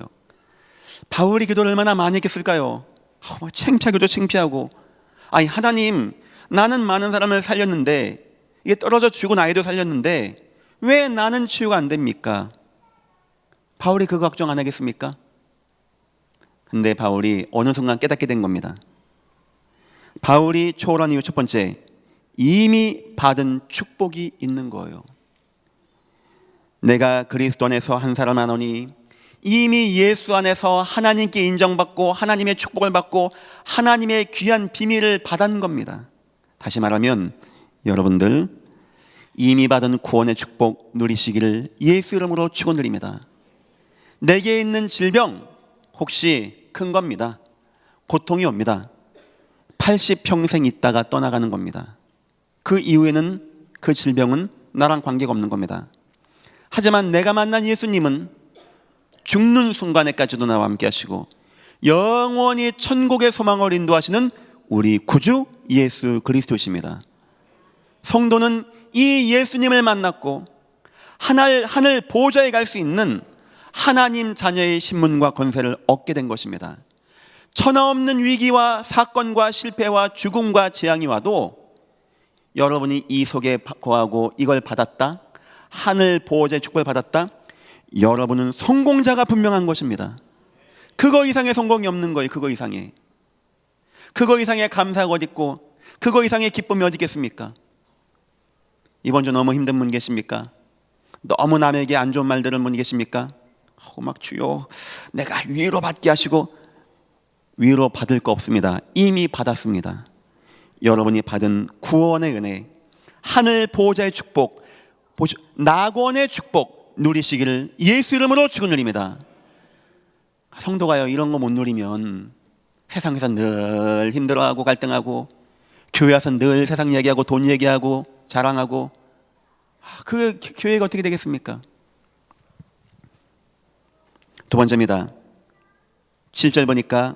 바울이 기도를 얼마나 많이 했겠을까요? 창피하기도 창피하고, 아니 하나님, 나는 많은 사람을 살렸는데, 이게 떨어져 죽은 아이도 살렸는데 왜 나는 치유가 안 됩니까? 바울이 그 걱정 안 하겠습니까? 근데 바울이 어느 순간 깨닫게 된 겁니다. 바울이 초월한 이유 첫 번째, 이미 받은 축복이 있는 거예요. 내가 그리스도 안에서 한 사람 하노니 이미 예수 안에서 하나님께 인정받고 하나님의 축복을 받고 하나님의 귀한 비밀을 받은 겁니다. 다시 말하면 여러분들 이미 받은 구원의 축복 누리시기를 예수 이름으로 축원드립니다. 내게 있는 질병 혹시 큰 겁니다. 고통이 옵니다. 80평생 있다가 떠나가는 겁니다. 그 이후에는 그 질병은 나랑 관계가 없는 겁니다. 하지만 내가 만난 예수님은 죽는 순간에까지도 나와 함께 하시고 영원히 천국의 소망을 인도하시는 우리 구주 예수 그리스도이십니다. 성도는 이 예수님을 만났고 하늘 보좌에 갈 수 있는 하나님 자녀의 신분과 권세를 얻게 된 것입니다. 천하없는 위기와 사건과 실패와 죽음과 재앙이 와도 여러분이 이 속에 거하고 이걸 받았다, 하늘 보호자의 축복을 받았다, 여러분은 성공자가 분명한 것입니다. 그거 이상의 성공이 없는 거예요. 그거 이상의 감사가 어디 있고 그거 이상의 기쁨이 어디 있겠습니까? 이번 주 너무 힘든 분 계십니까? 너무 남에게 안 좋은 말들을 분 계십니까? 막 주여 내가 위로받게 하시고, 위로 받을 거 없습니다. 이미 받았습니다. 여러분이 받은 구원의 은혜, 하늘 보호자의 축복, 낙원의 축복 누리시기를 예수 이름으로 축원드립니다. 성도가요, 이런 거 못 누리면 세상에서 늘 힘들어하고 갈등하고 교회 와서 늘 세상 얘기하고 돈 얘기하고 자랑하고, 그 교회가 어떻게 되겠습니까? 두 번째입니다. 7절 보니까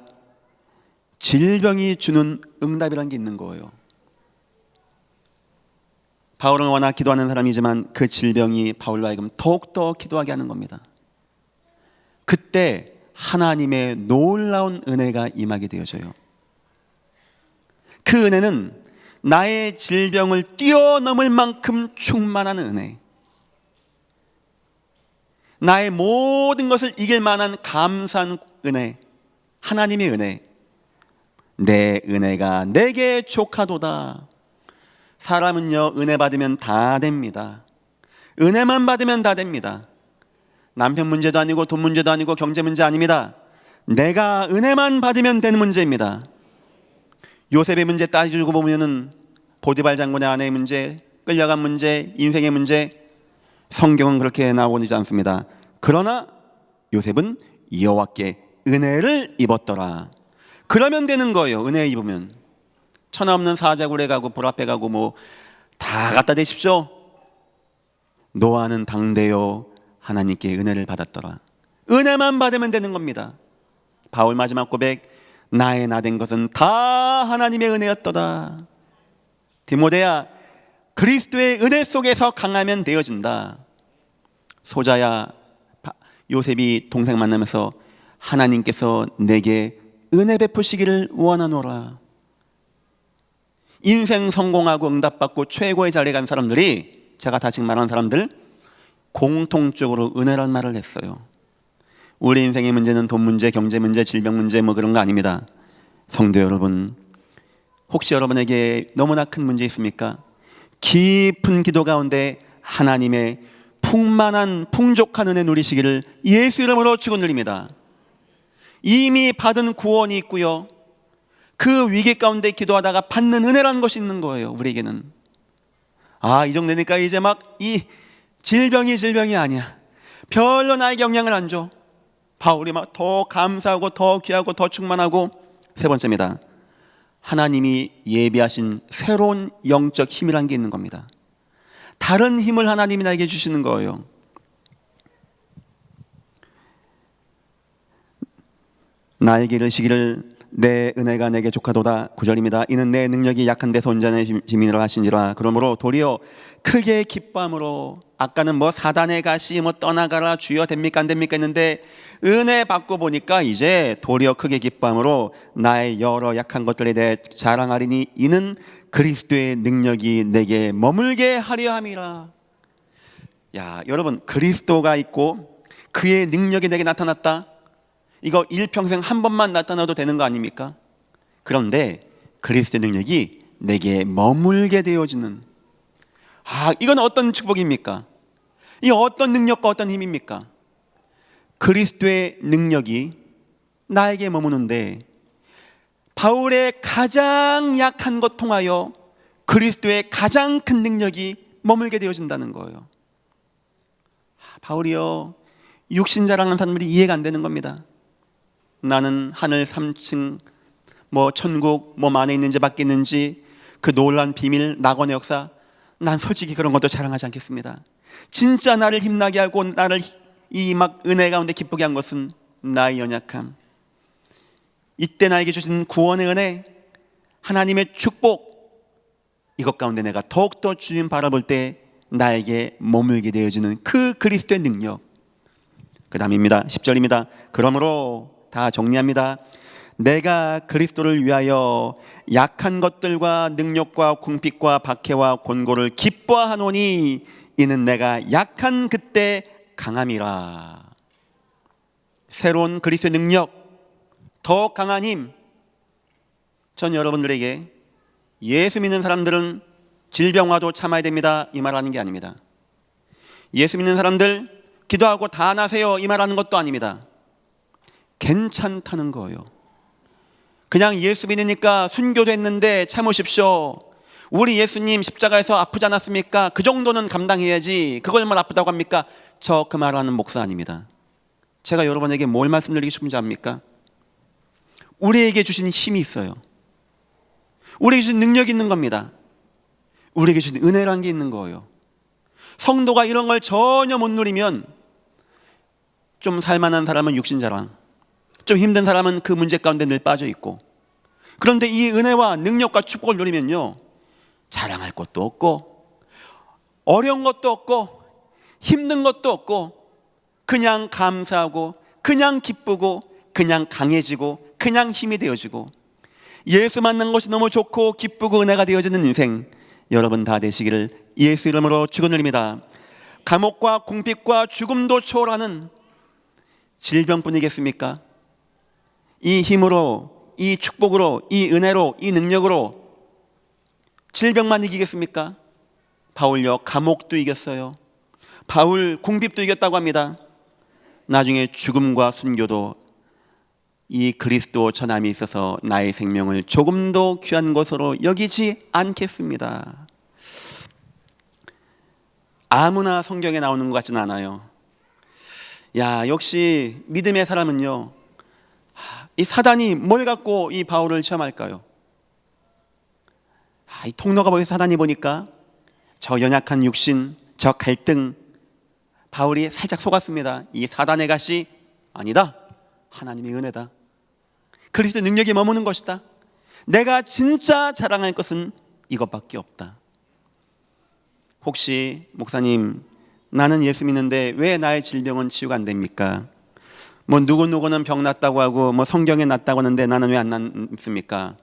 질병이 주는 응답이라는 게 있는 거예요. 바울은 워낙 기도하는 사람이지만 그 질병이 바울로 하여금 더욱더 기도하게 하는 겁니다. 그때 하나님의 놀라운 은혜가 임하게 되어져요. 그 은혜는 나의 질병을 뛰어넘을 만큼 충만한 은혜, 나의 모든 것을 이길 만한 감사한 은혜, 하나님의 은혜. 내 은혜가 내게 족하도다. 사람은요, 은혜 받으면 다 됩니다. 은혜만 받으면 다 됩니다. 남편 문제도 아니고 돈 문제도 아니고 경제 문제 아닙니다. 내가 은혜만 받으면 되는 문제입니다. 요셉의 문제 따지고 보면은 보디발 장군의 아내의 문제, 끌려간 문제, 인생의 문제, 성경은 그렇게 나오지 않습니다. 그러나 요셉은 여호와께 은혜를 입었더라. 그러면 되는 거예요. 은혜 입으면. 천하 없는 사자굴에 가고 불 앞에 가고 뭐 다 갖다 대십시오. 노아는 당대요 하나님께 은혜를 받았더라. 은혜만 받으면 되는 겁니다. 바울 마지막 고백, 나의 나된 것은 다 하나님의 은혜였도다. 디모데야, 그리스도의 은혜 속에서 강하면 되어진다. 소자야, 요셉이 동생 만나면서 하나님께서 내게 은혜 베푸시기를 원하노라. 인생 성공하고 응답받고 최고의 자리에 간 사람들이, 제가 다 지금 말하는 사람들, 공통적으로 은혜란 말을 했어요. 우리 인생의 문제는 돈 문제, 경제 문제, 질병 문제 뭐 그런 거 아닙니다. 성도 여러분, 혹시 여러분에게 너무나 큰 문제 있습니까? 깊은 기도 가운데 하나님의 풍만한 풍족한 은혜 누리시기를 예수 이름으로 축원드립니다. 이미 받은 구원이 있고요, 그 위기 가운데 기도하다가 받는 은혜라는 것이 있는 거예요. 우리에게는 이 정도 되니까 이제 막 이 질병이 아니야, 별로 나에게 영향을 안 줘. 바울이 막 더 감사하고 더 귀하고 더 충만하고. 세 번째입니다. 하나님이 예비하신 새로운 영적 힘이라는 게 있는 겁니다. 다른 힘을 하나님이 나에게 주시는 거예요. 나에게 이르시기를 내 은혜가 내게 족하도다. 9절입니다. 이는 내 능력이 약한 데서 온전한 힘이라 하시니라. 그러므로 도리어 크게 기뻐함으로, 아까는 뭐 사단의 가시 뭐 떠나가라 주여 됩니까 안 됩니까 했는데, 은혜 받고 보니까 이제 도리어 크게 기뻐함으로 나의 여러 약한 것들에 대해 자랑하리니 이는 그리스도의 능력이 내게 머물게 하려 함이라. 야, 여러분, 그리스도가 있고 그의 능력이 내게 나타났다. 이거 일평생 한 번만 나타나도 되는 거 아닙니까? 그런데 그리스도의 능력이 내게 머물게 되어지는, 이건 어떤 축복입니까? 이 어떤 능력과 어떤 힘입니까? 그리스도의 능력이 나에게 머무는데, 바울의 가장 약한 것 통하여 그리스도의 가장 큰 능력이 머물게 되어진다는 거예요. 바울이요, 육신 자랑하는 사람들이 이해가 안 되는 겁니다. 나는 하늘 3층 뭐 천국 뭐 안에 있는지 밖에 있는지 그 놀라운 비밀 낙원의 역사, 난 솔직히 그런 것도 자랑하지 않겠습니다. 진짜 나를 힘나게 하고 나를 이 막 은혜 가운데 기쁘게 한 것은 나의 연약함, 이때 나에게 주신 구원의 은혜, 하나님의 축복, 이것 가운데 내가 더욱더 주님 바라볼 때 나에게 머물게 되어지는 그 그리스도의 능력. 그 다음입니다. 10절입니다. 그러므로 다 정리합니다. 내가 그리스도를 위하여 약한 것들과 능력과 궁핍과 박해와 곤고를 기뻐하노니 이는 내가 약한 그때 강함이라. 새로운 그리스도의 능력, 더 강한 힘. 전 여러분들에게 예수 믿는 사람들은 질병 와도 참아야 됩니다, 이 말하는 게 아닙니다. 예수 믿는 사람들 기도하고 다 나세요, 이 말하는 것도 아닙니다. 괜찮다는 거예요. 그냥 예수 믿으니까 순교도 했는데 참으십시오. 우리 예수님 십자가에서 아프지 않았습니까? 그 정도는 감당해야지, 그걸 뭘 아프다고 합니까? 저 그 말하는 목사 아닙니다. 제가 여러분에게 뭘 말씀드리고 싶은지 압니까? 우리에게 주신 힘이 있어요. 우리에게 주신 능력이 있는 겁니다. 우리에게 주신 은혜라는 게 있는 거예요. 성도가 이런 걸 전혀 못 누리면, 좀 살만한 사람은 육신자랑, 좀 힘든 사람은 그 문제 가운데 늘 빠져 있고, 그런데 이 은혜와 능력과 축복을 누리면요, 자랑할 것도 없고 어려운 것도 없고 힘든 것도 없고 그냥 감사하고 그냥 기쁘고 그냥 강해지고 그냥 힘이 되어지고, 예수 만난 것이 너무 좋고 기쁘고 은혜가 되어지는 인생 여러분 다 되시기를 예수 이름으로 축원드립니다. 감옥과 궁핍과 죽음도 초월하는 질병뿐이겠습니까? 이 힘으로, 이 축복으로, 이 은혜로, 이 능력으로 질병만 이기겠습니까? 바울요, 감옥도 이겼어요. 바울 궁핍도 이겼다고 합니다. 나중에 죽음과 순교도 이 그리스도 전함이 있어서 나의 생명을 조금도 귀한 것으로 여기지 않겠습니다. 아무나 성경에 나오는 것 같지는 않아요. 야, 역시 믿음의 사람은요, 이 사단이 뭘 갖고 이 바울을 시험할까요? 이 통로가 보여서 사단이 보니까 저 연약한 육신, 저 갈등, 바울이 살짝 속았습니다. 이 사단의 가시 아니다, 하나님의 은혜다, 그리스도의 능력이 머무는 것이다, 내가 진짜 자랑할 것은 이것밖에 없다. 혹시 목사님, 나는 예수 믿는데 왜 나의 질병은 치유가 안 됩니까? 뭐 누구누구는 병 났다고 하고 뭐 성경에 났다고 하는데 나는 왜 안 낫습니까?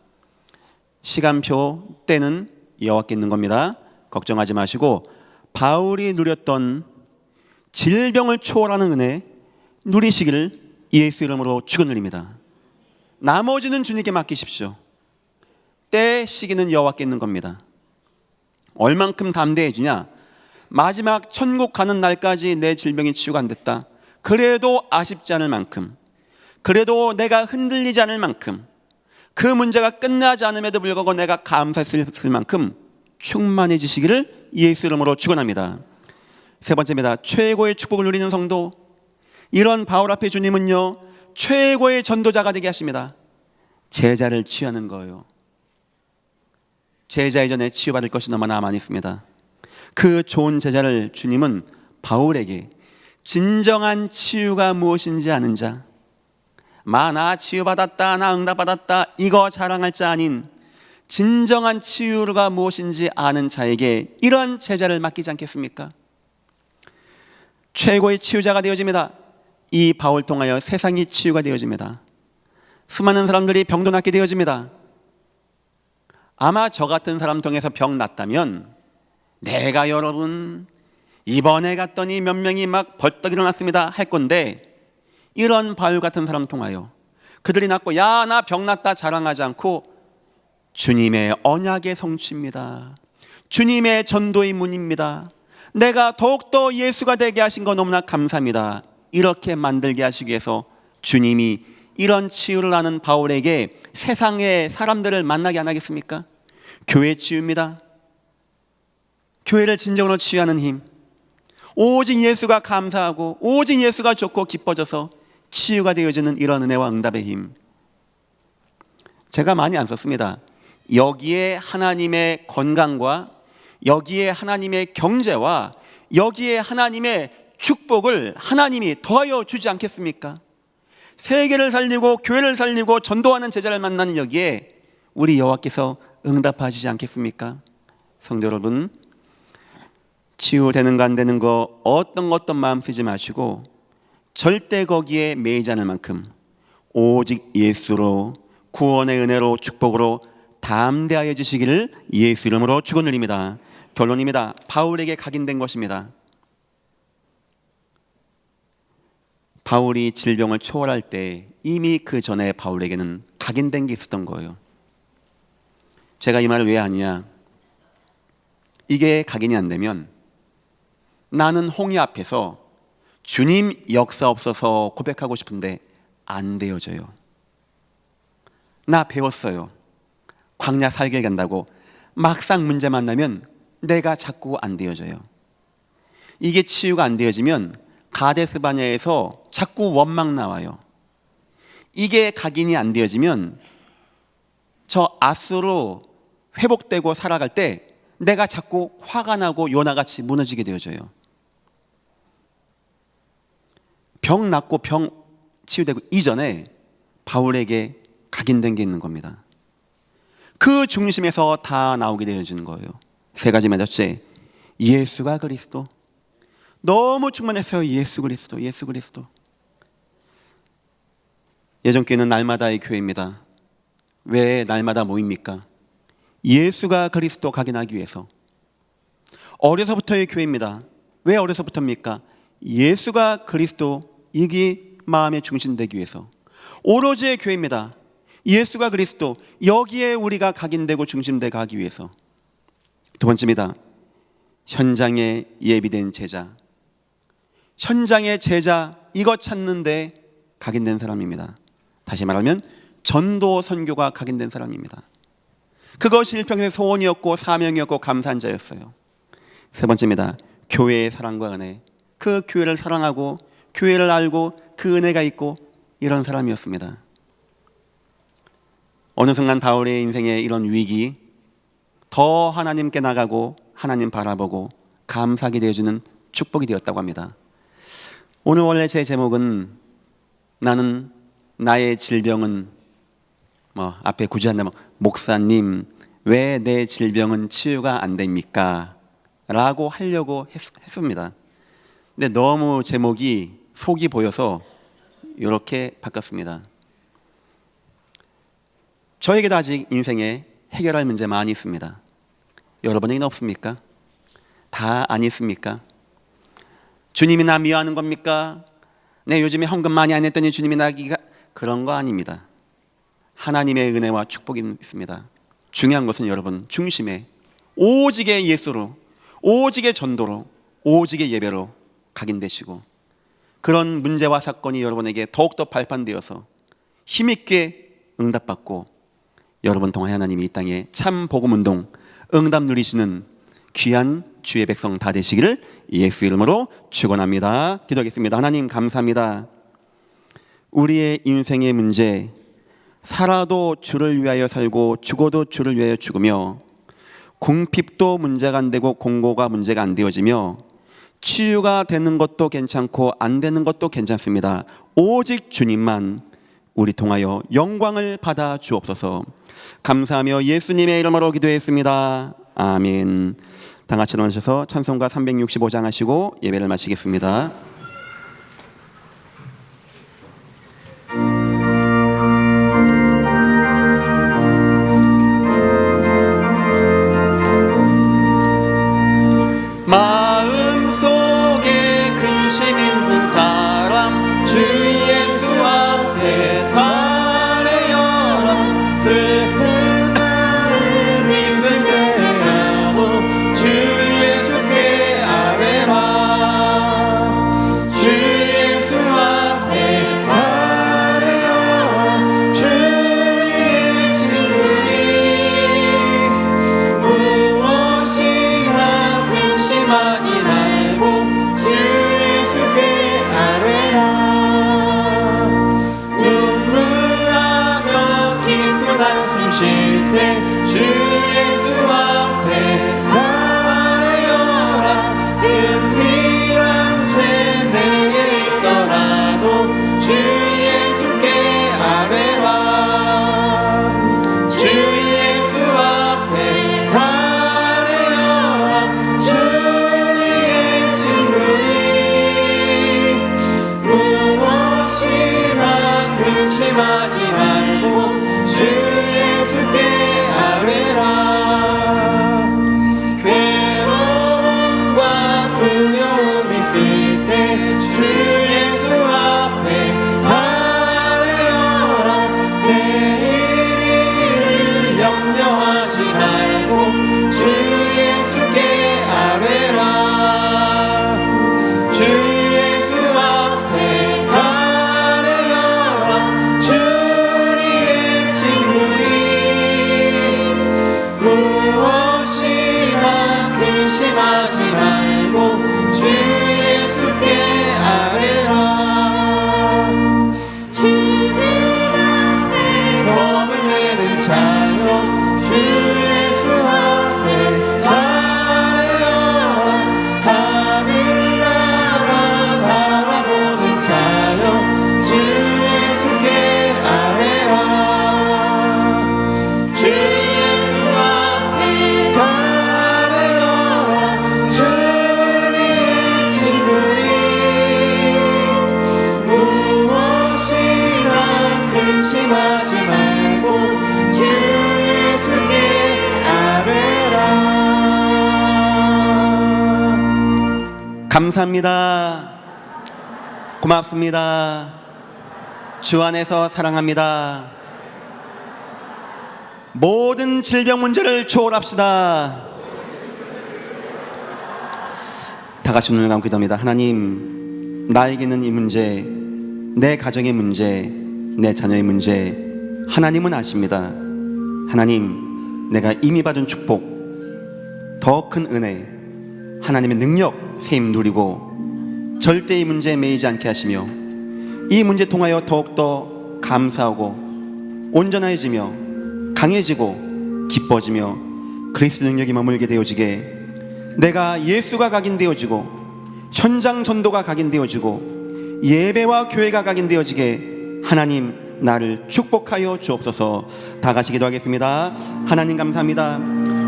시간표 때는 여호와께 있는 겁니다. 걱정하지 마시고 바울이 누렸던 질병을 초월하는 은혜 누리시기를 예수 이름으로 축원드립니다. 나머지는 주님께 맡기십시오. 때 시기는 여호와께 있는 겁니다. 얼만큼 담대해지냐? 마지막 천국 가는 날까지 내 질병이 치유가 안 됐다, 그래도 아쉽지 않을 만큼, 그래도 내가 흔들리지 않을 만큼, 그 문제가 끝나지 않음에도 불구하고 내가 감사했을 만큼 충만해지시기를 예수 이름으로 축원합니다. 세 번째입니다. 최고의 축복을 누리는 성도. 이런 바울 앞에 주님은요, 최고의 전도자가 되게 하십니다. 제자를 치유하는 거예요. 제자 이전에 치유받을 것이 너무나 많이 있습니다. 그 좋은 제자를 주님은 바울에게 진정한 치유가 무엇인지 아는 자, 나 치유받았다, 나 응답받았다, 이거 자랑할 자 아닌 진정한 치유가 무엇인지 아는 자에게 이런 제자를 맡기지 않겠습니까? 최고의 치유자가 되어집니다. 이 바울 통하여 세상이 치유가 되어집니다. 수많은 사람들이 병도 낫게 되어집니다. 아마 저 같은 사람 통해서 병 낫다면 내가 여러분 이번에 갔더니 몇 명이 막 벌떡 일어났습니다 할 건데, 이런 바울 같은 사람 통하여 그들이 낫고 야 나 병 낫다 자랑하지 않고 주님의 언약의 성취입니다, 주님의 전도의 문입니다, 내가 더욱더 예수가 되게 하신 거 너무나 감사합니다, 이렇게 만들게 하시기 위해서 주님이 이런 치유를 하는 바울에게 세상의 사람들을 만나게 안 하겠습니까? 교회 치유입니다. 교회를 진정으로 치유하는 힘, 오직 예수가 감사하고 오직 예수가 좋고 기뻐져서 치유가 되어지는 이런 은혜와 응답의 힘, 제가 많이 안 썼습니다. 여기에 하나님의 건강과 여기에 하나님의 경제와 여기에 하나님의 축복을 하나님이 더하여 주지 않겠습니까? 세계를 살리고 교회를 살리고 전도하는 제자를 만나는 여기에 우리 여호와께서 응답하시지 않겠습니까? 성도 여러분, 치유되는 거 안 되는 거 어떤 마음 쓰지 마시고 절대 거기에 매이지 않을 만큼 오직 예수로 구원의 은혜로 축복으로 담대하여 주시기를 예수 이름으로 축원드립니다. 결론입니다. 바울에게 각인된 것입니다. 바울이 질병을 초월할 때 이미 그 전에 바울에게는 각인된 게 있었던 거예요. 제가 이 말을 왜 하느냐, 이게 각인이 안 되면 나는 홍해 앞에서 주님 역사없어서 고백하고 싶은데 안 되어져요. 나 배웠어요. 광야 살길 간다고 막상 문제 만나면 내가 자꾸 안 되어져요. 이게 치유가 안 되어지면 가데스 바냐에서 자꾸 원망 나와요. 이게 각인이 안 되어지면 저 앗으로 회복되고 살아갈 때 내가 자꾸 화가 나고 요나같이 무너지게 되어져요. 병 낫고 병 치유되고 이전에 바울에게 각인된 게 있는 겁니다. 그 중심에서 다 나오게 되어지는 거예요. 세 가지. 첫째, 예수가 그리스도. 너무 충만했어요. 예수 그리스도, 예수 그리스도. 예전 교회는 날마다의 교회입니다. 왜 날마다 모입니까? 예수가 그리스도 각인하기 위해서. 어려서부터의 교회입니다. 왜 어려서부터입니까? 예수가 그리스도 이게 마음의 중심 되기 위해서. 오로지의 교회입니다. 예수가 그리스도, 여기에 우리가 각인되고 중심되게 하기 위해서. 두 번째입니다. 현장에 예비된 제자. 현장의 제자, 이거 찾는데 각인된 사람입니다. 다시 말하면 전도 선교가 각인된 사람입니다. 그것이 일평생의 소원이었고 사명이었고 감사한 자였어요. 세 번째입니다. 교회의 사랑과 은혜. 그 교회를 사랑하고 교회를 알고 그 은혜가 있고 이런 사람이었습니다. 어느 순간 바울의 인생에 이런 위기, 더 하나님께 나가고 하나님 바라보고 감사하게 되어주는 축복이 되었다고 합니다. 오늘 원래 제 제목은 나는 나의 질병은 앞에 굳이 한다면 목사님 왜 내 질병은 치유가 안 됩니까? 라고 하려고 했습니다. 근데 너무 제목이 속이 보여서 이렇게 바꿨습니다. 저에게도 아직 인생에 해결할 문제 많이 있습니다. 여러분에게는 없습니까? 다 안 있습니까? 주님이 나 미워하는 겁니까? 내 요즘에 헌금 많이 안 했더니 주님이 나기가 그런 거 아닙니다. 하나님의 은혜와 축복이 있습니다. 중요한 것은 여러분 중심에 오직의 예수로, 오직의 전도로, 오직의 예배로 각인되시고 그런 문제와 사건이 여러분에게 더욱더 발판되어서 힘있게 응답받고 여러분 통해 하나님이 이 땅에 참 복음운동 응답 누리시는 귀한 주의 백성 다 되시기를 예수 이름으로 축원합니다. 기도하겠습니다. 하나님 감사합니다. 우리의 인생의 문제, 살아도 주를 위하여 살고 죽어도 주를 위하여 죽으며 궁핍도 문제가 안 되고 공고가 문제가 안 되어지며 치유가 되는 것도 괜찮고 안 되는 것도 괜찮습니다. 오직 주님만 우리 통하여 영광을 받아 주옵소서. 감사하며 예수님의 이름으로 기도했습니다. 아멘. 다 같이 일어나셔서 찬송가 365장 하시고 예배를 마치겠습니다. 마음속에 근심 있는 사람 주 예수 앞에 달래어라. 슬픈 마음 있을 때라도 주 예수께 아뢰라. 주 예수 앞에 달래어라. 주님의 친구니 무엇이나 근심하지 말고 주 예수께 아뢰라. 눈물 나며 깊은 한숨 쉴 때 주 예수 앞에 아뢰어라. 은밀한 죄 내게 있더라도 주 예수께 아뢰라. 주 예수 앞에 달래어라. 주님의 친구니 무엇이나 근심하지 말고 주 예수께 아뢰라. 괴로움과 두려움 있을 때 주 예수 앞에 달래어라. 내일 일을 염려하지 말고 주 예수께 아뢰라. 주 예수 앞에 달래어라. 주님의 친구니 무엇이나 근심하지 말고 주 예수께 아뢰라. 주님 앞에 겁을 내는 자여 주 예수 앞에 달래어라. 하늘나라 바라보는 자여 주 예수께 아뢰라. 주 예수 앞에 달래어라. 주님의 친구니 무엇이나 근심하지 말고 주 예수께 아뢰라. 감사합니다. 고맙습니다. 주 안에서 사랑합니다. 모든 질병 문제를 초월합시다. 다 같이 눈을 감고 기도합니다. 하나님, 나에게 있는 이 문제, 내 가정의 문제, 내 자녀의 문제, 하나님은 아십니다. 하나님, 내가 이미 받은 축복, 더 큰 은혜, 하나님의 능력, 세임 누리고 절대 이 문제에 매이지 않게 하시며 이 문제 통하여 더욱더 감사하고 온전해지며 강해지고 기뻐지며 그리스도 능력이 머물게 되어지게, 내가 예수가 각인되어지고 현장 전도가 각인되어지고 예배와 교회가 각인되어지게 하나님 나를 축복하여 주옵소서. 다 같이 기도하겠습니다. 하나님 감사합니다.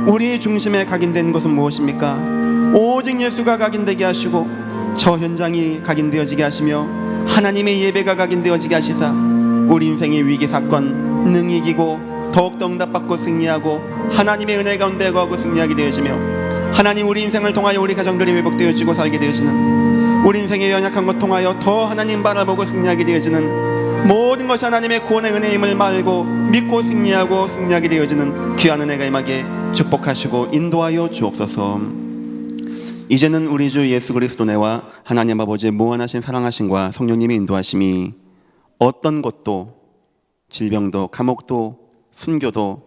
우리 중심에 각인된 것은 무엇입니까? 오직 예수가 각인되게 하시고 저 현장이 각인되어지게 하시며 하나님의 예배가 각인되어지게 하시사 우리 인생의 위기 사건 능히 이기고 더욱더 응답받고 승리하고 하나님의 은혜 가운데 거하고 승리하게 되어지며, 하나님 우리 인생을 통하여 우리 가정들이 회복되어지고 살게 되어지는, 우리 인생의 연약한 것 통하여 더 하나님 바라보고 승리하게 되어지는, 모든 것이 하나님의 구원의 은혜임을 말고 믿고 승리하고 승리하게 되어지는 귀한 은혜가 임하게 축복하시고 인도하여 주옵소서. 이제는 우리 주 예수 그리스도 내와 하나님 아버지의 무한하신 사랑하심과 성령님의 인도하심이 어떤 것도, 질병도 감옥도 순교도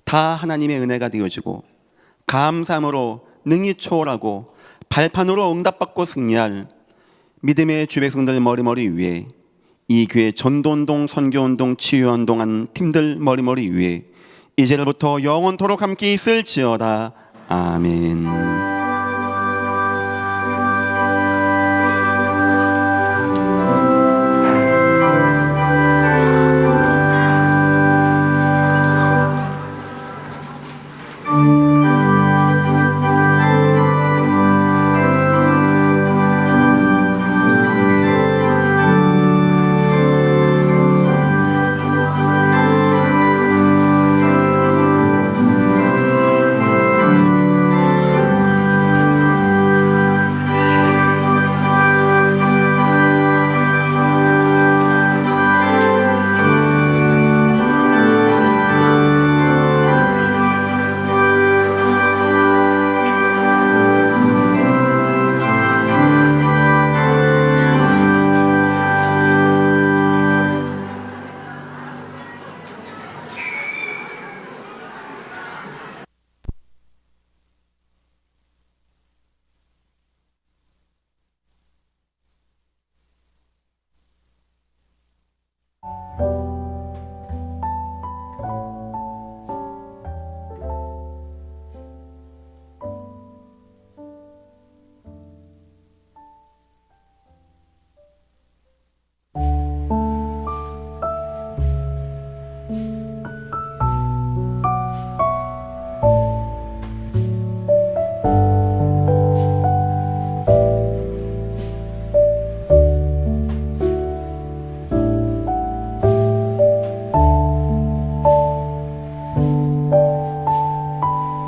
다 하나님의 은혜가 되어지고 감사함으로 능히 초월하고 발판으로 응답받고 승리할 믿음의 주백성들 머리머리 위에, 이 교회 전도운동, 선교운동, 치유운동하는 팀들 머리머리 위에 이제부터 영원토록 함께 있을지어다. 아멘.